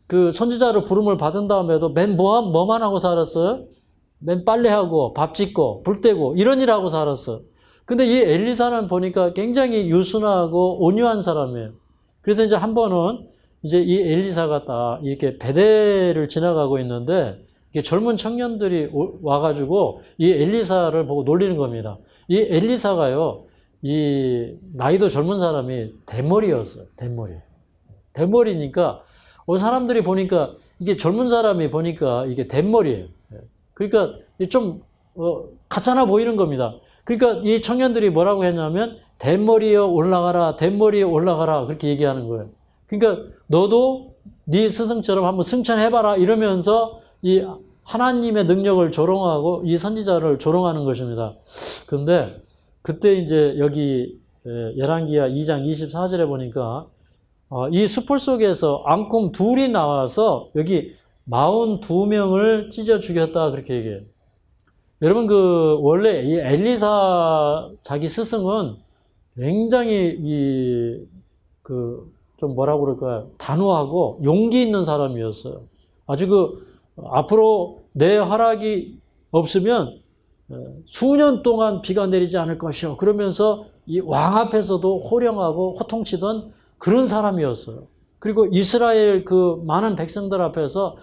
그 선지자를 부름을 받은 다음에도 맨 뭐만 하고 살았어요? 맨 빨래하고 밥 짓고 불 떼고 이런 일 하고 살았어. 근데 이 엘리사는 보니까 굉장히 유순하고 온유한 사람이에요. 그래서 이제 한 번은 이제 이 엘리사가 딱 이렇게 베델을 지나가고 있는데, 이게 젊은 청년들이 와가지고 이 엘리사를 보고 놀리는 겁니다. 이 엘리사가요, 이 나이도 젊은 사람이 대머리였어요. 대머리니까 사람들이 보니까 이게 젊은 사람이 보니까 이게 대머리예요. 그러니까 좀 가짜나 보이는 겁니다. 그러니까 이 청년들이 뭐라고 했냐면 대머리에 올라가라, 대머리에 올라가라 그렇게 얘기하는 거예요. 그러니까 너도 네 스승처럼 한번 승천해봐라 이러면서 이 하나님의 능력을 조롱하고 이 선지자를 조롱하는 것입니다. 그런데 그때 이제 여기 열왕기하 2장 24절에 보니까 이 수풀 속에서 앙금 둘이 나와서 여기 42명을 찢어 죽였다 그렇게 얘기해요. 여러분 원래 이 엘리사 자기 스승은 굉장히 좀 뭐라고 그럴까요? 단호하고 용기 있는 사람이었어요. 아주 앞으로 내 허락이 없으면 수년 동안 비가 내리지 않을 것이요. 그러면서 이 왕 앞에서도 호령하고 호통치던 그런 사람이었어요. 그리고 이스라엘 많은 백성들 앞에서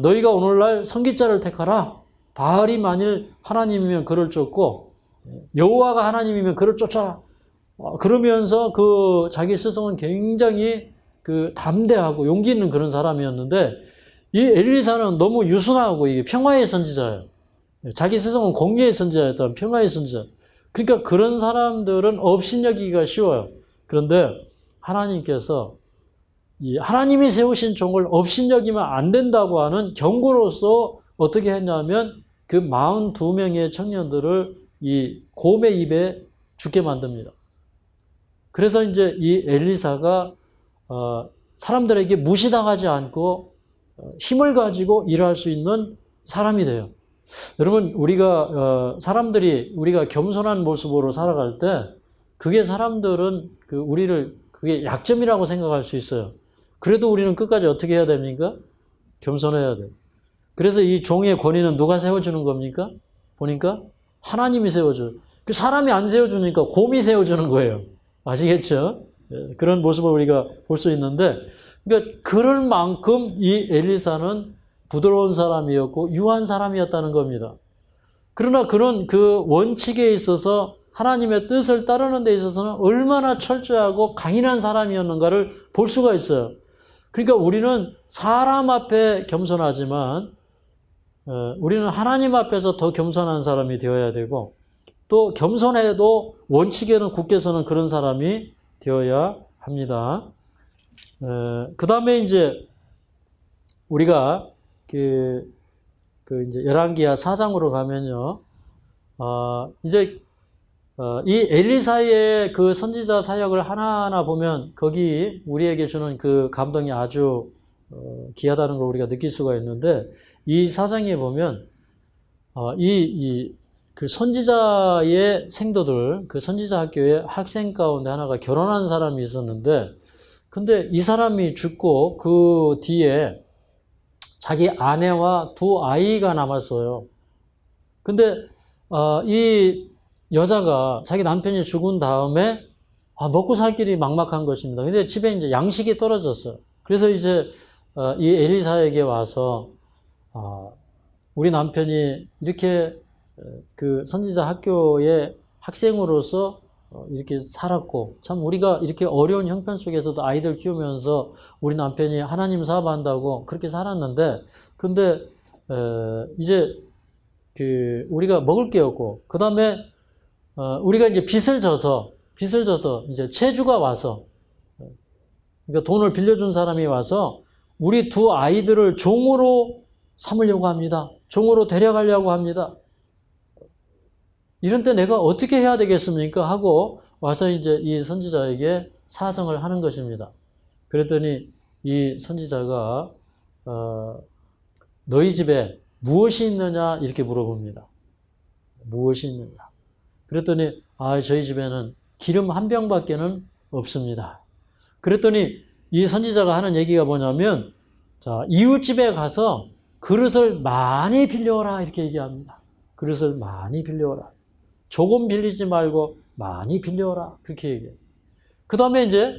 너희가 오늘날 선기자를 택하라. 바알이 만일 하나님이면 그를 쫓고 여호와가 하나님이면 그를 쫓아라. 그러면서 자기 스승은 굉장히 담대하고 용기 있는 그런 사람이었는데, 이 엘리사는 너무 유순하고 이게 평화의 선지자예요. 자기 스승은 공의의 선지자였다면 평화의 선지자. 그러니까 그런 사람들은 업신여기기가 쉬워요. 그런데 하나님께서 하나님이 세우신 종을 업신여기면 안 된다고 하는 경고로서 어떻게 했냐면 42명의 청년들을 이 곰의 입에 죽게 만듭니다. 그래서 이제 이 엘리사가 사람들에게 무시당하지 않고 힘을 가지고 일할 수 있는 사람이 돼요. 여러분, 우리가 겸손한 모습으로 살아갈 때, 그게 사람들은 그게 약점이라고 생각할 수 있어요. 그래도 우리는 끝까지 어떻게 해야 됩니까? 겸손해야 돼요. 그래서 이 종의 권위는 누가 세워주는 겁니까? 보니까 하나님이 세워줘요. 사람이 안 세워주니까 곰이 세워주는 거예요. 아시겠죠? 그런 모습을 우리가 볼 수 있는데, 그러니까 그럴 만큼 이 엘리사는 부드러운 사람이었고 유한 사람이었다는 겁니다. 그러나 그런 원칙에 있어서 하나님의 뜻을 따르는 데 있어서는 얼마나 철저하고 강인한 사람이었는가를 볼 수가 있어요. 그러니까 우리는 사람 앞에 겸손하지만 우리는 하나님 앞에서 더 겸손한 사람이 되어야 되고, 또 겸손해도 원칙에는 굳게 서는 그런 사람이 되어야 합니다. 그 다음에 이제 우리가 이제 열왕기하 4장으로 가면요, 이 엘리사의 선지자 사역을 하나하나 보면 거기 우리에게 주는 감동이 아주 귀하다는 걸 우리가 느낄 수가 있는데, 이 4장에 보면 선지자의 생도들, 선지자 학교의 학생 가운데 하나가 결혼한 사람이 있었는데, 근데 이 사람이 죽고 그 뒤에 자기 아내와 두 아이가 남았어요. 근데 이 여자가 자기 남편이 죽은 다음에 먹고 살 길이 막막한 것입니다. 근데 집에 이제 양식이 떨어졌어요. 그래서 이제 이 엘리사에게 와서 우리 남편이 이렇게 선지자 학교의 학생으로서 이렇게 살았고, 참 우리가 이렇게 어려운 형편 속에서도 아이들 키우면서 우리 남편이 하나님 사업한다고 그렇게 살았는데, 근데 이제 우리가 먹을 게 없고, 그 다음에 우리가 이제 빚을 져서 이제 채주가 와서, 그러니까 돈을 빌려준 사람이 와서 우리 두 아이들을 종으로 삼으려고 합니다. 종으로 데려가려고 합니다. 이런 때 내가 어떻게 해야 되겠습니까? 하고 와서 이제 이 선지자에게 사정을 하는 것입니다. 그랬더니 이 선지자가 너희 집에 무엇이 있느냐 이렇게 물어봅니다. 무엇이 있느냐. 그랬더니 저희 집에는 기름 한 병밖에는 없습니다. 그랬더니 이 선지자가 하는 얘기가 뭐냐면 자, 이웃집에 가서 그릇을 많이 빌려오라 이렇게 얘기합니다. 그릇을 많이 빌려오라. 조금 빌리지 말고 많이 빌려오라 그렇게 얘기해요. 그 다음에 이제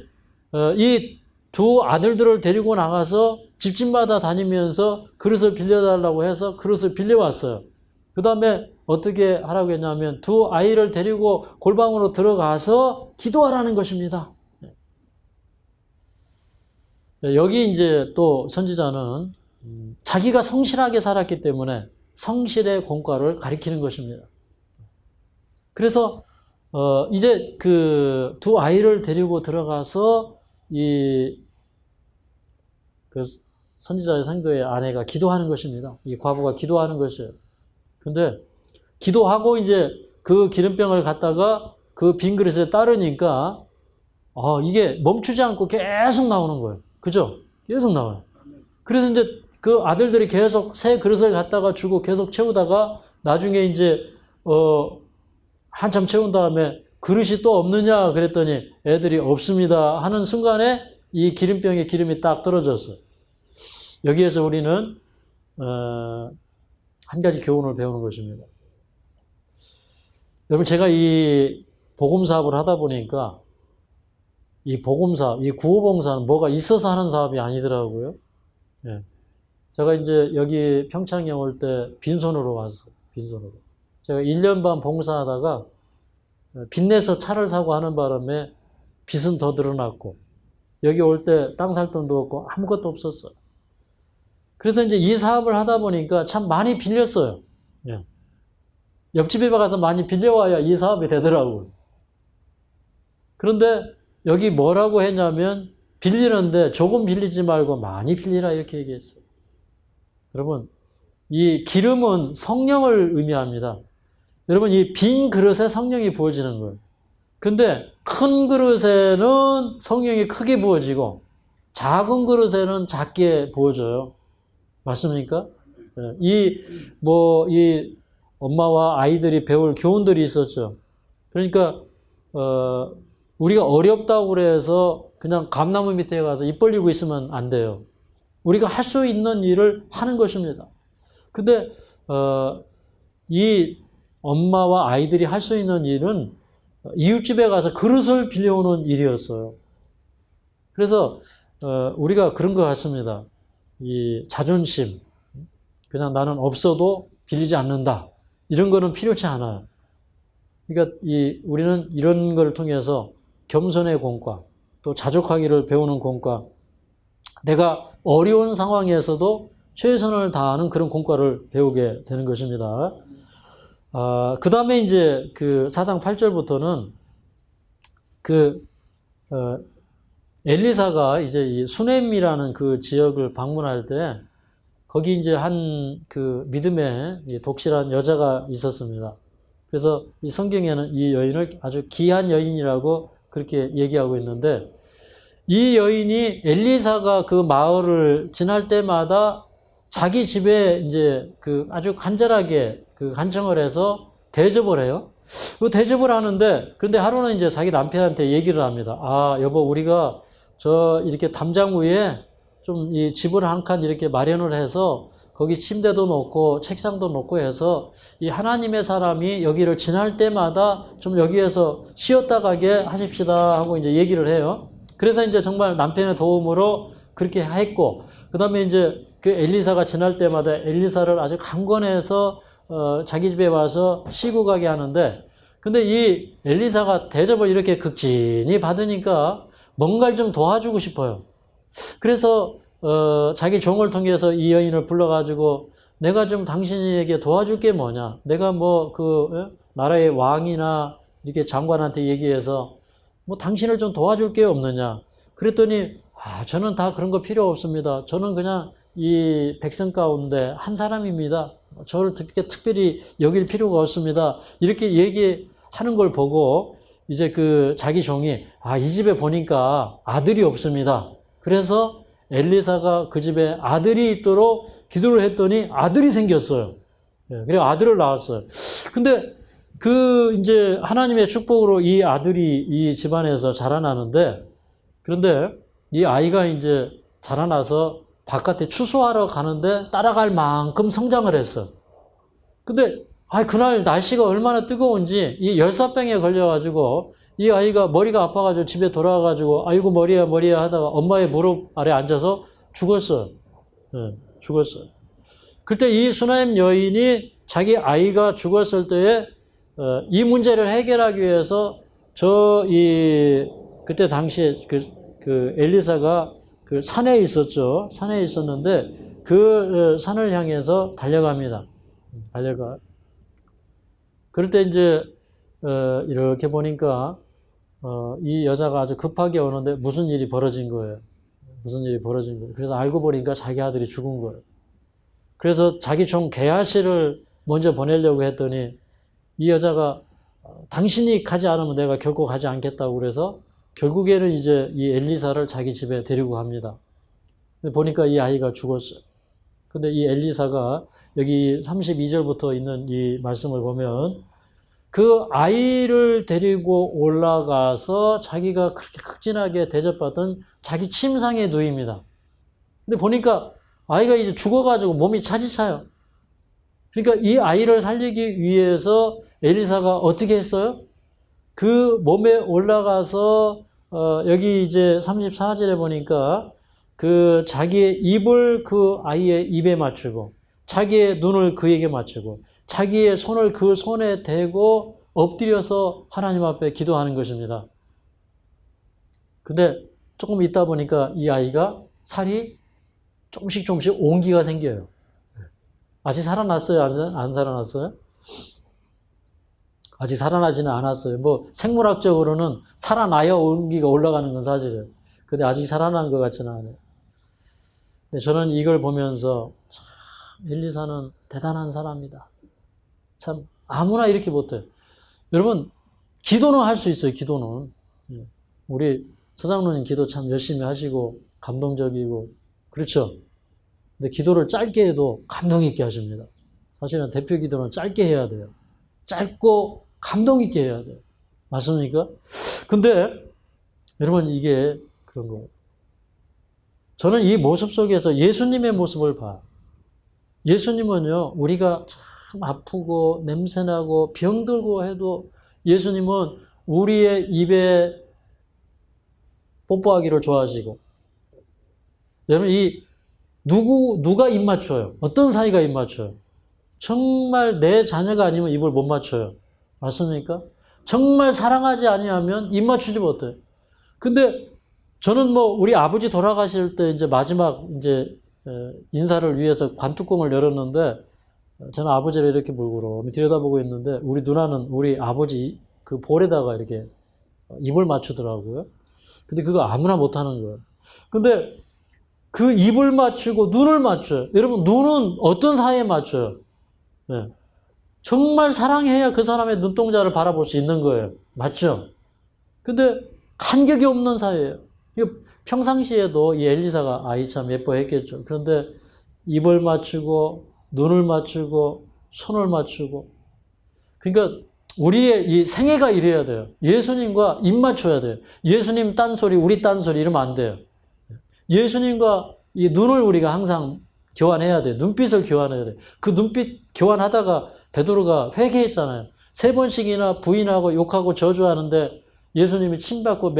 이 두 아들들을 데리고 나가서 집집마다 다니면서 그릇을 빌려달라고 해서 그릇을 빌려왔어요. 그 다음에 어떻게 하라고 했냐면 두 아이를 데리고 골방으로 들어가서 기도하라는 것입니다. 여기 이제 또 선지자는 자기가 성실하게 살았기 때문에 성실의 공과를 가리키는 것입니다. 그래서 이제 그 두 아이를 데리고 들어가서 그 선지자의 성도의 아내가 기도하는 것입니다. 이 과부가 기도하는 것이에요. 근데 기도하고 이제 그 기름병을 갖다가 그 빈 그릇에 따르니까 이게 멈추지 않고 계속 나오는 거예요. 그죠? 계속 나와요. 그래서 이제 그 아들들이 계속 새 그릇을 갖다가 주고 계속 채우다가 나중에 이제 한참 채운 다음에 그릇이 또 없느냐 그랬더니 애들이 없습니다 하는 순간에 이 기름병에 기름이 딱 떨어졌어요. 여기에서 우리는 한 가지 교훈을 배우는 것입니다. 여러분 제가 이 복음 사업을 하다 보니까 이 복음 사업, 이 구호봉사는 뭐가 있어서 하는 사업이 아니더라고요. 예. 제가 이제 여기 평창에 올 때 빈손으로 왔어요. 빈손으로. 제가 1년 반 봉사하다가 빚내서 차를 사고 하는 바람에 빚은 더 늘어났고 여기 올 때 땅 살 돈도 없고 아무것도 없었어요. 그래서 이제 이 사업을 하다 보니까 참 많이 빌렸어요. 예. 옆집에 가서 많이 빌려와야 이 사업이 되더라고요. 그런데 여기 뭐라고 했냐면 빌리는데 조금 빌리지 말고 많이 빌리라 이렇게 얘기했어요. 여러분 이 기름은 성령을 의미합니다. 여러분 이 빈 그릇에 성령이 부어지는 거예요. 근데 큰 그릇에는 성령이 크게 부어지고 작은 그릇에는 작게 부어져요. 맞습니까? 이 엄마와 아이들이 배울 교훈들이 있었죠. 그러니까 우리가 어렵다고 그래서 그냥 감나무 밑에 가서 입 벌리고 있으면 안 돼요. 우리가 할 수 있는 일을 하는 것입니다. 근데 이 엄마와 아이들이 할 수 있는 일은 이웃집에 가서 그릇을 빌려오는 일이었어요. 그래서 우리가 그런 것 같습니다. 이 자존심, 그냥 나는 없어도 빌리지 않는다. 이런 거는 필요치 않아요. 그러니까 우리는 이런 걸 통해서 겸손의 공과, 또 자족하기를 배우는 공과, 내가 어려운 상황에서도 최선을 다하는 그런 공과를 배우게 되는 것입니다. 그 다음에 이제 그 4장 8절부터는 엘리사가 이제 이 수넴이라는 그 지역을 방문할 때 거기 이제 한 그 믿음의 독실한 여자가 있었습니다. 그래서 이 성경에는 이 여인을 아주 귀한 여인이라고 그렇게 얘기하고 있는데 이 여인이 엘리사가 그 마을을 지날 때마다 자기 집에 이제 그 아주 간절하게 그 간청을 해서 대접을 해요. 그 대접을 하는데 그런데 하루는 이제 자기 남편한테 얘기를 합니다. 여보 우리가 이렇게 담장 위에 좀 이 집을 한 칸 이렇게 마련을 해서 거기 침대도 놓고 책상도 놓고 해서 이 하나님의 사람이 여기를 지날 때마다 좀 여기에서 쉬었다 가게 하십시다 하고 이제 얘기를 해요. 그래서 이제 정말 남편의 도움으로 그렇게 했고, 그 다음에 이제 그 엘리사가 지날 때마다 엘리사를 아주 강권해서 자기 집에 와서 쉬고 가게 하는데, 근데 이 엘리사가 대접을 이렇게 극진히 받으니까 뭔가를 좀 도와주고 싶어요. 그래서 자기 종을 통해서 이 여인을 불러가지고 내가 좀 당신에게 도와줄 게 뭐냐, 내가 뭐 나라의 왕이나 이렇게 장관한테 얘기해서 뭐 당신을 좀 도와줄 게 없느냐. 그랬더니 저는 다 그런 거 필요 없습니다. 저는 그냥 이 백성 가운데 한 사람입니다. 저를 특별히 여길 필요가 없습니다. 이렇게 얘기하는 걸 보고 이제 그 자기 종이 이 집에 보니까 아들이 없습니다. 그래서 엘리사가 그 집에 아들이 있도록 기도를 했더니 아들이 생겼어요. 그리고 아들을 낳았어요. 근데 이제 하나님의 축복으로 이 아들이 이 집안에서 자라나는데, 그런데 이 아이가 이제 자라나서 바깥에 추수하러 가는데 따라갈 만큼 성장을 했어. 근데 그날 날씨가 얼마나 뜨거운지 이 열사병에 걸려가지고 이 아이가 머리가 아파가지고 집에 돌아와가지고 아이고 머리야 하다가 엄마의 무릎 아래 앉아서 죽었어. 죽었어. 그때 이 수나임 여인이 자기 아이가 죽었을 때에 이 문제를 해결하기 위해서 그때 당시에 그 엘리사가 그 산에 있었죠. 산에 있었는데 그 산을 향해서 달려갑니다. 달려가. 그럴 때 이제 이렇게 보니까 이 여자가 아주 급하게 오는데 무슨 일이 벌어진 거예요. 무슨 일이 벌어진 거예요. 그래서 알고 보니까 자기 아들이 죽은 거예요. 그래서 자기 종 게하시를 먼저 보내려고 했더니 이 여자가 당신이 가지 않으면 내가 결코 가지 않겠다고 그래서 결국에는 이제 이 엘리사를 자기 집에 데리고 갑니다. 보니까 이 아이가 죽었어요. 근데 이 엘리사가 여기 32절부터 있는 이 말씀을 보면 그 아이를 데리고 올라가서 자기가 그렇게 극진하게 대접받던 자기 침상에 누입니다. 근데 보니까 아이가 이제 죽어가지고 몸이 차지차요. 그러니까 이 아이를 살리기 위해서 엘리사가 어떻게 했어요? 그 몸에 올라가서 여기 이제 34절에 보니까 그 자기의 입을 그 아이의 입에 맞추고 자기의 눈을 그에게 맞추고 자기의 손을 그 손에 대고 엎드려서 하나님 앞에 기도하는 것입니다. 근데 조금 있다 보니까 이 아이가 살이 조금씩 온기가 생겨요. 아직 살아났어요? 안 살아났어요? 아직 살아나지는 않았어요. 뭐 생물학적으로는 살아나야 온기가 올라가는 건 사실이에요. 근데 아직 살아난 것 같지는 않아요. 근데 저는 이걸 보면서 참 엘리사는 대단한 사람이다. 참 아무나 이렇게 못해요. 여러분 기도는 할 수 있어요. 기도는. 우리 서장로님 기도 참 열심히 하시고 감동적이고 그렇죠. 근데 기도를 짧게 해도 감동 있게 하십니다. 사실은 대표 기도는 짧게 해야 돼요. 짧고 감동 있게 해야 돼요. 맞습니까? 근데 여러분 이게 그런 거예요. 저는 이 모습 속에서 예수님의 모습을 봐요. 예수님은요, 우리가 참 아프고 냄새나고 병들고 해도 예수님은 우리의 입에 뽀뽀하기를 좋아하시고, 여러분 누가 입 맞춰요? 어떤 사이가 입 맞춰요? 정말 내 자녀가 아니면 입을 못 맞춰요. 맞습니까? 정말 사랑하지 아니하면 입 맞추지 못해요. 근데 저는 우리 아버지 돌아가실 때 이제 마지막 이제 인사를 위해서 관뚜껑을 열었는데 저는 아버지를 이렇게 물구로 들여다보고 있는데 우리 누나는 우리 아버지 그 볼에다가 이렇게 입을 맞추더라고요. 근데 그거 아무나 못하는 거예요. 근데 그 입을 맞추고 눈을 맞춰요. 여러분 눈은 어떤 사이에 맞춰요? 네. 정말 사랑해야 그 사람의 눈동자를 바라볼 수 있는 거예요. 맞죠? 근데 간격이 없는 사이예요. 평상시에도 이 엘리사가 아이 참 예뻐했겠죠. 그런데 입을 맞추고 눈을 맞추고 손을 맞추고 그러니까 우리의 이 생애가 이래야 돼요. 예수님과 입 맞춰야 돼요. 예수님 딴소리 우리 딴소리 이러면 안 돼요. 예수님과 이 눈을 우리가 항상 교환해야 돼요. 눈빛을 교환해야 돼요. 그 눈빛 교환하다가 베드로가 회개했잖아요. 3번씩이나 부인하고 욕하고 저주하는데 예수님이 침받고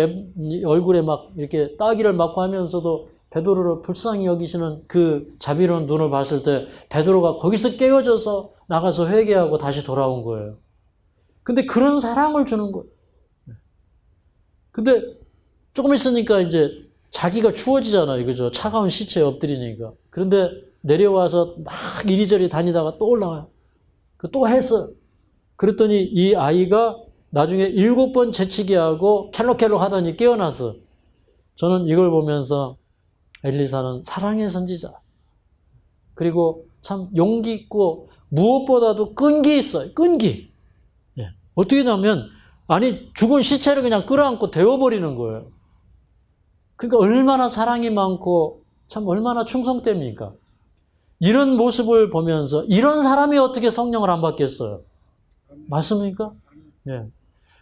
얼굴에 막 이렇게 따귀를 맞고 하면서도 베드로를 불쌍히 여기시는 그 자비로운 눈을 봤을 때 베드로가 거기서 깨어져서 나가서 회개하고 다시 돌아온 거예요. 근데 그런 사랑을 주는 거예요. 근데 조금 있으니까 이제 자기가 추워지잖아요. 그죠? 차가운 시체에 엎드리니까. 그런데 내려와서 막 이리저리 다니다가 또 올라와요. 또 했어. 그랬더니 이 아이가 나중에 7번 재치기 하고 켈록켈록 하더니 깨어났어. 저는 이걸 보면서 엘리사는 사랑의 선지자. 그리고 참 용기 있고 무엇보다도 끈기 있어요. 끈기. 예. 어떻게 하냐면 아니 죽은 시체를 그냥 끌어안고 데워버리는 거예요. 그러니까 얼마나 사랑이 많고 참 얼마나 충성됩니까? 이런 모습을 보면서 이런 사람이 어떻게 성령을 안 받겠어요? 맞습니까? 예.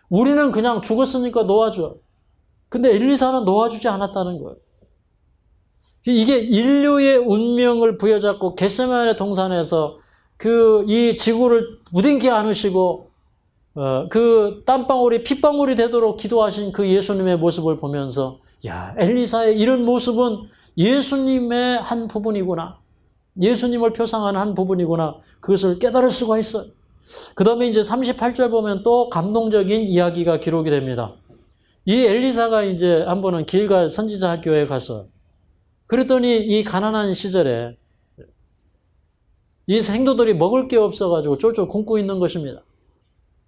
우리는 그냥 죽었으니까 놓아줘. 근데 엘리사는 놓아주지 않았다는 거예요. 이게 인류의 운명을 부여잡고 겟세마네 동산에서 이 지구를 부둥켜 안으시고 그 땀방울이 핏방울이 되도록 기도하신 그 예수님의 모습을 보면서 야, 엘리사의 이런 모습은 예수님의 한 부분이구나. 예수님을 표상하는 한 부분이구나. 그것을 깨달을 수가 있어요. 그 다음에 이제 38절 보면 또 감동적인 이야기가 기록이 됩니다. 이 엘리사가 이제 한 번은 길갈 선지자 학교에 가서 그랬더니 이 가난한 시절에 이 생도들이 먹을 게 없어가지고 쫄쫄 굶고 있는 것입니다.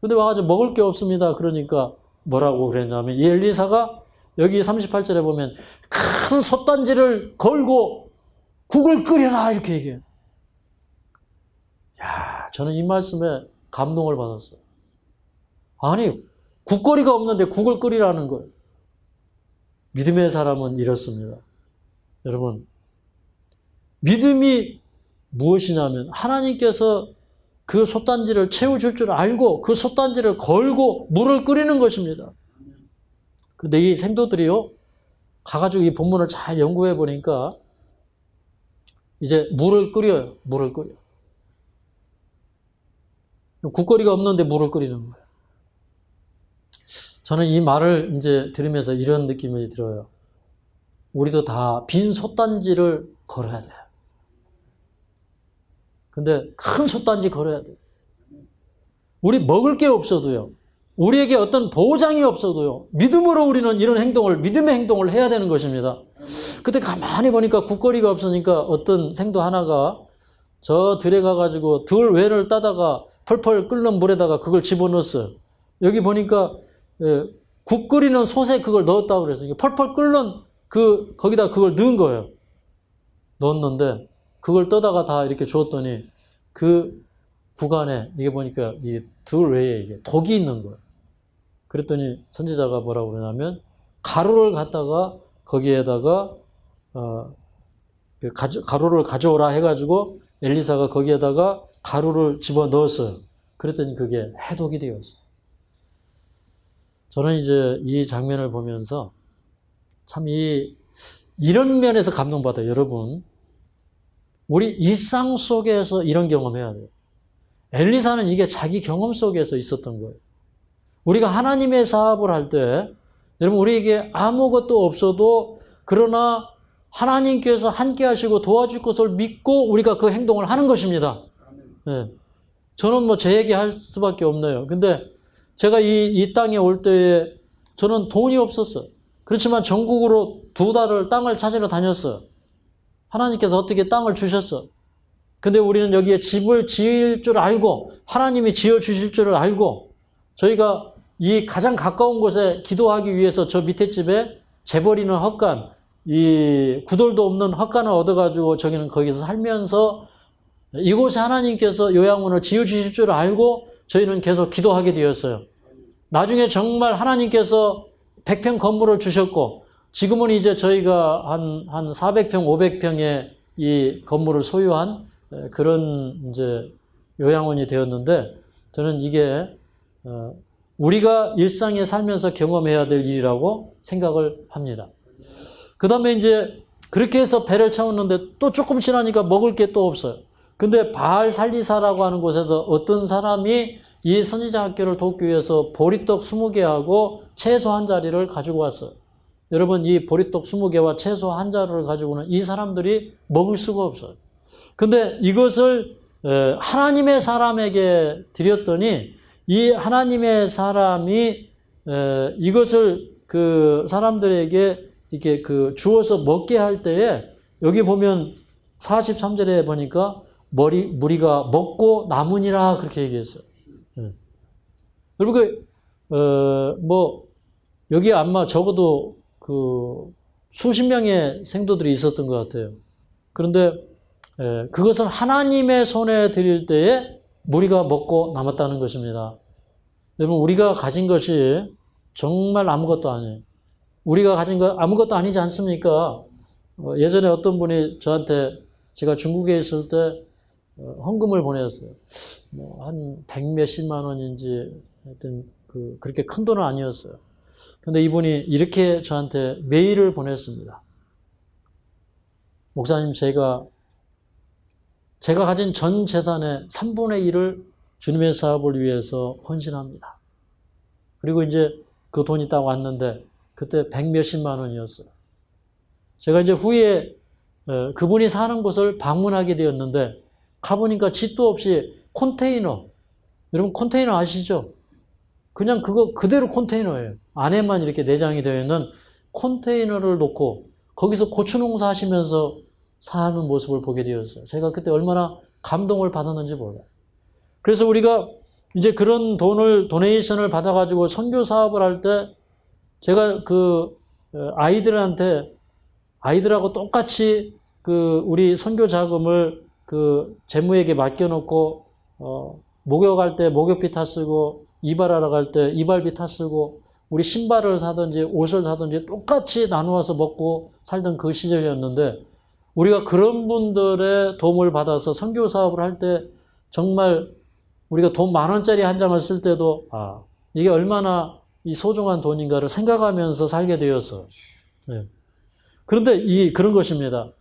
근데 와가지고 먹을 게 없습니다. 그러니까 뭐라고 그랬냐면 이 엘리사가 여기 38절에 보면 큰 솥단지를 걸고 국을 끓여라 이렇게 얘기해요. 야, 저는 이 말씀에 감동을 받았어요. 아니, 국거리가 없는데 국을 끓이라는 거예요. 믿음의 사람은 이렇습니다. 여러분, 믿음이 무엇이냐면 하나님께서 그 솥단지를 채워줄 줄 알고 그 솥단지를 걸고 물을 끓이는 것입니다. 근데 이 생도들이요, 가가지고 이 본문을 잘 연구해 보니까 이제 물을 끓여요. 물을 끓여. 국거리가 없는데 물을 끓이는 거예요. 저는 이 말을 이제 들으면서 이런 느낌이 들어요. 우리도 다 빈 솥단지를 걸어야 돼요. 근데 큰 솥단지 걸어야 돼요. 우리 먹을 게 없어도요. 우리에게 어떤 보장이 없어도요. 믿음으로 우리는 이런 행동을, 믿음의 행동을 해야 되는 것입니다. 그때 가만히 보니까 국거리가 없으니까 어떤 생도 하나가 저 들에 가가지고 들 외를 따다가 펄펄 끓는 물에다가 그걸 집어넣었어요. 여기 보니까 국 끓이는 솥에 그걸 넣었다고 그랬어요. 펄펄 끓는 거기다 그걸 넣은 거예요. 넣었는데 그걸 떠다가 다 이렇게 주었더니 그 구간에 이게 보니까 이 들 외에 이게 독이 있는 거예요. 그랬더니 선지자가 뭐라고 그러냐면 가루를 갖다가 거기에다가 가루를 가져오라 해가지고 엘리사가 거기에다가 가루를 집어 넣었어요. 그랬더니 그게 해독이 되었어요. 저는 이제 이 장면을 보면서 참 이런 면에서 감동받아요. 여러분, 우리 일상 속에서 이런 경험해야 돼요. 엘리사는 이게 자기 경험 속에서 있었던 거예요. 우리가 하나님의 사업을 할 때 여러분 우리에게 아무것도 없어도 그러나 하나님께서 함께 하시고 도와줄 것을 믿고 우리가 그 행동을 하는 것입니다. 네. 저는 뭐 제 얘기할 수밖에 없네요. 근데 제가 이 땅에 올 때에 저는 돈이 없었어요. 그렇지만 전국으로 2달을 땅을 찾으러 다녔어요. 하나님께서 어떻게 땅을 주셨어. 근데 우리는 여기에 집을 지을 줄 알고 하나님이 지어주실 줄을 알고 저희가 이 가장 가까운 곳에 기도하기 위해서 저 밑에 집에 재버리는 헛간, 이 구돌도 없는 헛간을 얻어가지고 저기는 거기서 살면서 이곳에 하나님께서 요양원을 지어주실 줄 알고 저희는 계속 기도하게 되었어요. 나중에 정말 하나님께서 100평 건물을 주셨고 지금은 이제 저희가 한 400평, 500평의 이 건물을 소유한 그런 이제 요양원이 되었는데 저는 이게 우리가 일상에 살면서 경험해야 될 일이라고 생각을 합니다. 그 다음에 이제 그렇게 해서 배를 채웠는데 또 조금 지나니까 먹을 게 또 없어요. 근데 바알 살리사라고 하는 곳에서 어떤 사람이 이 선지자 학교를 돕기 위해서 보리떡 20개하고 채소 한 자리를 가지고 왔어요. 여러분, 이 보리떡 20개와 채소 한 자루를 가지고는 이 사람들이 먹을 수가 없어요. 근데 이것을 하나님의 사람에게 드렸더니 이 하나님의 사람이 이것을 그 사람들에게 이렇게 주어서 먹게 할 때에 여기 보면 43절에 보니까 무리가 먹고 남으니라 그렇게 얘기했어요. 여러분 여기 아마 적어도 수십 명의 생도들이 있었던 것 같아요. 그런데 그것은 하나님의 손에 드릴 때에 우리가 먹고 남았다는 것입니다. 여러분, 우리가 가진 것이 정말 아무것도 아니에요. 우리가 가진 거 아무것도 아니지 않습니까? 예전에 어떤 분이 저한테 제가 중국에 있을 때 헌금을 보냈어요. 한 100몇십만 원인지 하여튼 그렇게 큰 돈은 아니었어요. 근데 이분이 이렇게 저한테 메일을 보냈습니다. 목사님, 제가 가진 전 재산의 3분의 1을 주님의 사업을 위해서 헌신합니다. 그리고 이제 그 돈이 딱 왔는데 그때 100몇십만 원이었어요. 제가 이제 후에 그분이 사는 곳을 방문하게 되었는데 가보니까 집도 없이 컨테이너, 여러분 컨테이너 아시죠? 그냥 그거 그대로 컨테이너예요. 안에만 이렇게 내장이 되어 있는 컨테이너를 놓고 거기서 고추 농사 하시면서 사는 모습을 보게 되었어요. 제가 그때 얼마나 감동을 받았는지 몰라요. 그래서 우리가 이제 그런 도네이션을 받아가지고 선교 사업을 할 때 제가 아이들하고 똑같이 우리 선교 자금을 재무에게 맡겨놓고, 목욕할 때 목욕비 타 쓰고, 이발하러 갈 때 이발비 타 쓰고, 우리 신발을 사든지 옷을 사든지 똑같이 나누어서 먹고 살던 그 시절이었는데, 우리가 그런 분들의 도움을 받아서 선교 사업을 할 때 정말 우리가 돈 10,000원짜리 한 장을 쓸 때도, 이게 얼마나 이 소중한 돈인가를 생각하면서 살게 되었어요. 네. 그런데 그런 것입니다.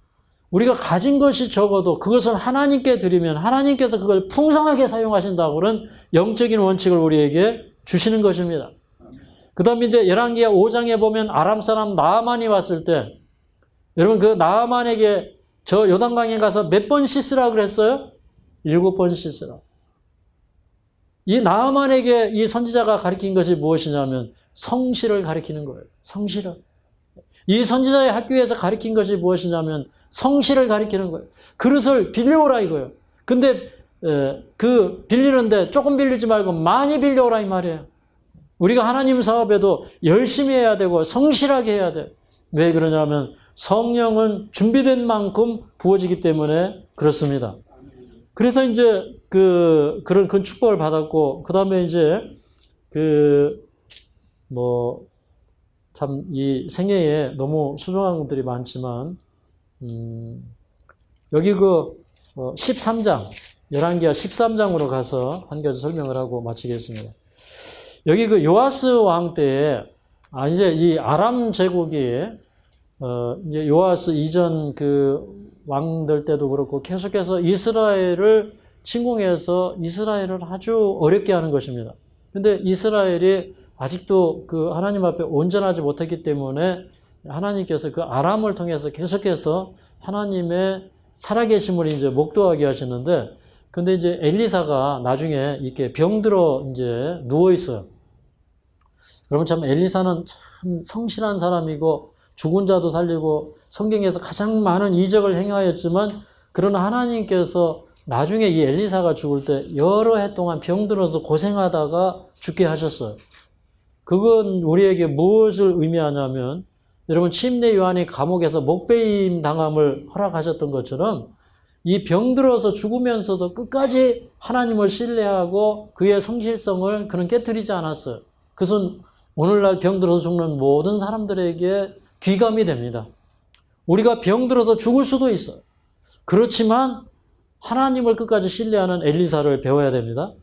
우리가 가진 것이 적어도 그것을 하나님께 드리면 하나님께서 그걸 풍성하게 사용하신다고 그런 영적인 원칙을 우리에게 주시는 것입니다. 그 다음에 이제 열왕기하 5장에 보면 아람 사람 나아만이 왔을 때, 여러분 그 나아만에게 저 요단강에 가서 몇 번 씻으라 그랬어요? 7번 씻으라. 이 나아만에게 이 선지자가 가르친 것이 무엇이냐면 성실을 가르치는 거예요. 성실을. 이 선지자의 학교에서 가르친 것이 무엇이냐면 성실을 가르치는 거예요. 그릇을 빌려오라 이거예요. 근데 빌리는데 조금 빌리지 말고 많이 빌려오라 이 말이에요. 우리가 하나님 사업에도 열심히 해야 되고 성실하게 해야 돼요. 왜 그러냐면 성령은 준비된 만큼 부어지기 때문에 그렇습니다. 그래서 이제 그런 축복을 받았고, 그 다음에 이제 참 이 생애에 너무 소중한 것들이 많지만, 여기 13장, 열왕기하 13장으로 가서 한 가지 설명을 하고 마치겠습니다. 여기 요아스 왕 때에, 이제 이 아람 제국이, 이제 요아스 이전 왕들 때도 그렇고 계속해서 이스라엘을 침공해서 이스라엘을 아주 어렵게 하는 것입니다. 근데 이스라엘이 아직도 하나님 앞에 온전하지 못했기 때문에 하나님께서 아람을 통해서 계속해서 하나님의 살아계심을 이제 목도하게 하시는데, 근데 이제 엘리사가 나중에 이렇게 병들어 이제 누워 있어요. 여러분 참 엘리사는 참 성실한 사람이고 죽은 자도 살리고 성경에서 가장 많은 이적을 행하였지만, 그러나 하나님께서 나중에 이 엘리사가 죽을 때 여러 해 동안 병들어서 고생하다가 죽게 하셨어요. 그건 우리에게 무엇을 의미하냐면, 여러분 침례 요한이 감옥에서 목베임 당함을 허락하셨던 것처럼 이 병들어서 죽으면서도 끝까지 하나님을 신뢰하고 그의 성실성을 그는 깨뜨리지 않았어요. 그것은 오늘날 병들어서 죽는 모든 사람들에게 귀감이 됩니다. 우리가 병들어서 죽을 수도 있어요. 그렇지만 하나님을 끝까지 신뢰하는 엘리사를 배워야 됩니다.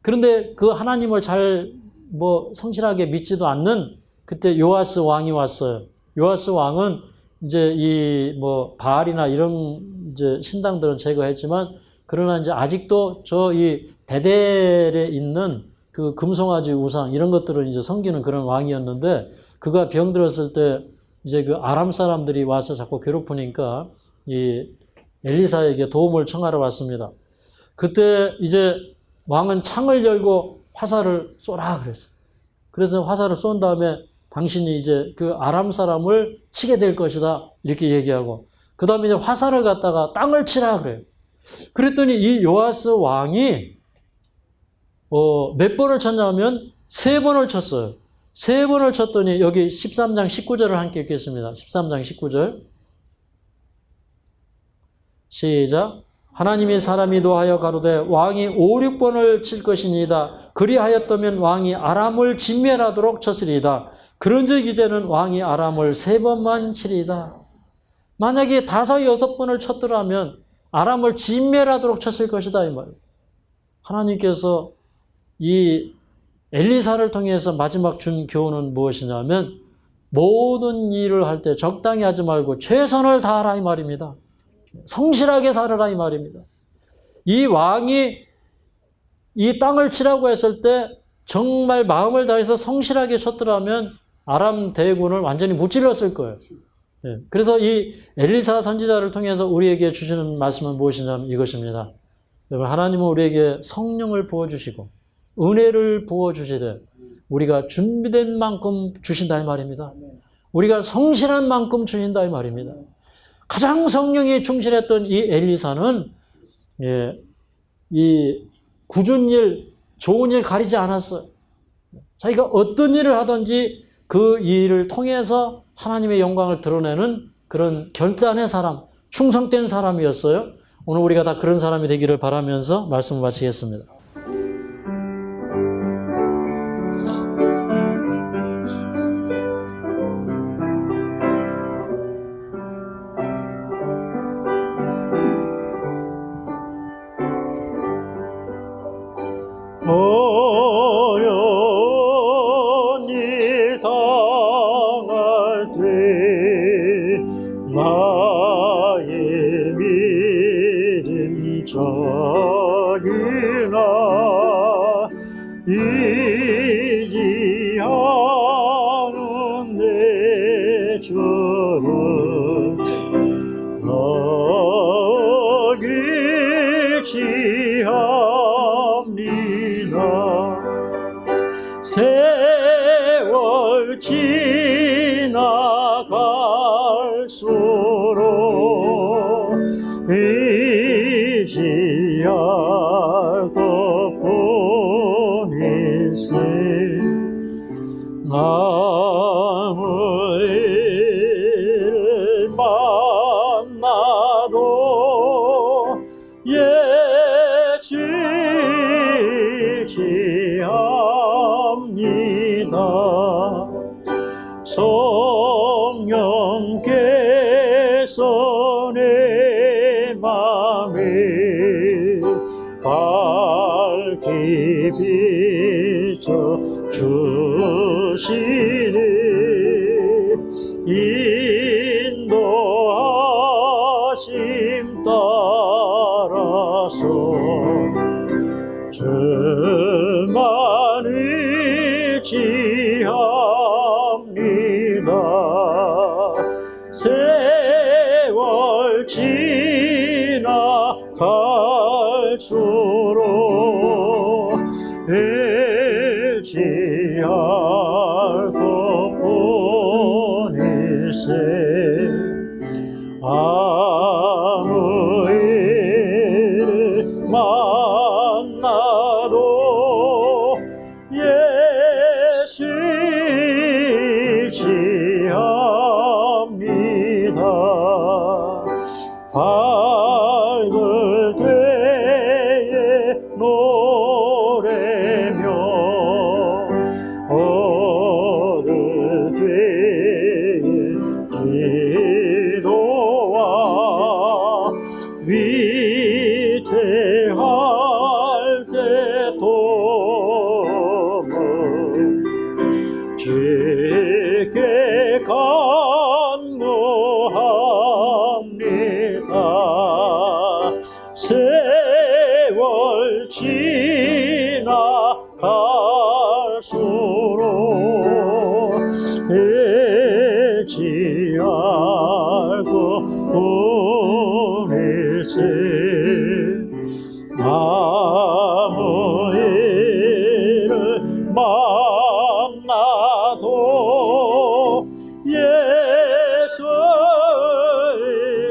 그런데 그 하나님을 성실하게 믿지도 않는 그때 요아스 왕이 왔어요. 요아스 왕은 이제 바알이나 이런 이제 신당들은 제거했지만, 그러나 이제 아직도 이 베델에 있는 그 금송아지 우상 이런 것들을 이제 섬기는 그런 왕이었는데, 그가 병들었을 때 이제 아람 사람들이 와서 자꾸 괴롭히니까 이 엘리사에게 도움을 청하러 왔습니다. 그때 이제 왕은 창을 열고 화살을 쏘라 그랬어요. 그래서 화살을 쏜 다음에 당신이 이제 아람 사람을 치게 될 것이다 이렇게 얘기하고, 그 다음에 이제 화살을 갖다가 땅을 치라 그래요. 그랬더니 이 요아스 왕이 몇 번을 쳤냐면 3번을 쳤어요. 3번을 쳤더니 여기 13장 19절을 함께 읽겠습니다. 13장 19절 시작. 하나님이 사람이 노하여 가로되 왕이 5, 6번을 칠 것이니이다. 그리하였다면 왕이 아람을 진멸하도록 쳤으리이다. 그런즉 이제는 왕이 아람을 3번만 치리이다. 만약에 5, 6번을 쳤더라면 아람을 진멸하도록 쳤을 것이다 이 말이에요. 하나님께서 이 엘리사를 통해서 마지막 준 교훈은 무엇이냐면 모든 일을 할 때 적당히 하지 말고 최선을 다하라 이 말입니다. 성실하게 살아라 이 말입니다. 이 왕이 이 땅을 치라고 했을 때 정말 마음을 다해서 성실하게 쳤더라면 아람 대군을 완전히 무찔렀을 거예요. 그래서 이 엘리사 선지자를 통해서 우리에게 주시는 말씀은 무엇이냐면 이것입니다. 여러분, 하나님은 우리에게 성령을 부어주시고 은혜를 부어주시되 우리가 준비된 만큼 주신다 이 말입니다. 우리가 성실한 만큼 주신다 이 말입니다. 가장 성령에 충실했던 이 엘리사는 이 굳은 일, 좋은 일 가리지 않았어요. 자기가 어떤 일을 하든지 그 일을 통해서 하나님의 영광을 드러내는 그런 결단의 사람, 충성된 사람이었어요. 오늘 우리가 다 그런 사람이 되기를 바라면서 말씀을 마치겠습니다. 어려운 일 당할 때 나의 믿음 자기나 이지 않은 내 주를 나기지 세월 지나갈수록 잊지 않고 뿐이세 남을 일을 만나도 예지지 합니다. 성령께서 내 맘에 밝히 비춰 주시니 인도하심 따라서 저만 의지합니다. 세월 지나갈수록 잊지 않고 뿐이세 아무 일을 만나도 예수 지합니다. 밝을 때에 노래며 어두울 때에 기도와 위태할 때 도움을 깊게 간구합니다. 세월 지나갈수록 잊지 않고 뿐이세 아무 일을 만나도 예수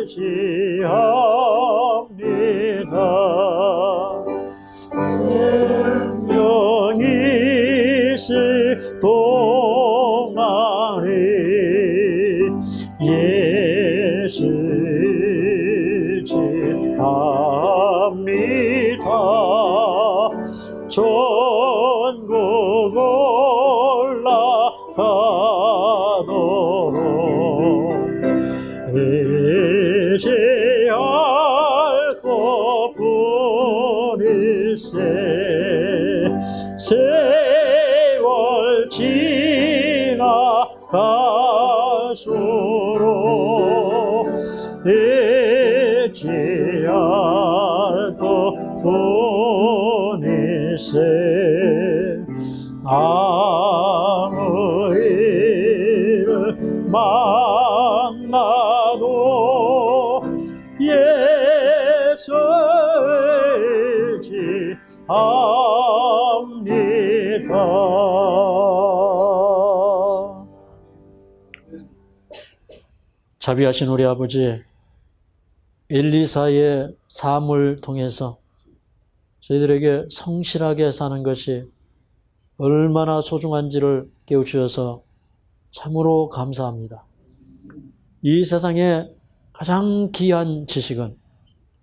의지합니다. 생명이 있을 동안에 예수 의지합니다. 전국 올라가도록 의지하고 부르세 세월 지나갈수록 의지하고 부르세 아무 일을 만나도 예수 의지합니다. 자비하신 우리 아버지, 엘리사의 삶을 통해서 저희들에게 성실하게 사는 것이 얼마나 소중한지를 깨우치셔서 참으로 감사합니다. 이 세상에 가장 귀한 지식은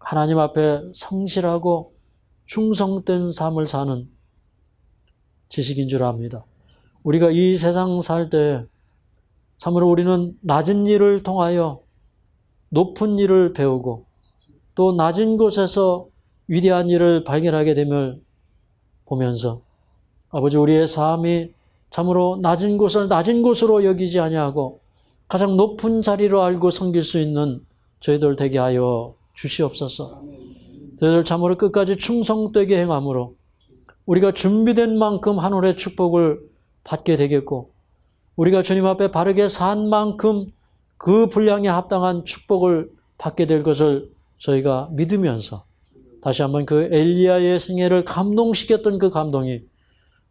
하나님 앞에 성실하고 충성된 삶을 사는 지식인 줄 압니다. 우리가 이 세상 살 때 참으로 우리는 낮은 일을 통하여 높은 일을 배우고 또 낮은 곳에서 위대한 일을 발견하게 됨을 보면서 아버지, 우리의 삶이 참으로 낮은 곳을 낮은 곳으로 여기지 아니하고 가장 높은 자리로 알고 섬길 수 있는 저희들 되게 하여 주시옵소서. 저희들 참으로 끝까지 충성되게 행함으로 우리가 준비된 만큼 하늘의 축복을 받게 되겠고, 우리가 주님 앞에 바르게 산 만큼 그 분량에 합당한 축복을 받게 될 것을 저희가 믿으면서 다시 한번 그 엘리야의 생애를 감동시켰던 그 감동이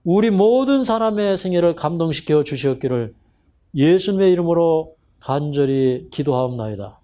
우리 모든 사람의 생애를 감동시켜 주시었기를 예수님의 이름으로 간절히 기도하옵나이다.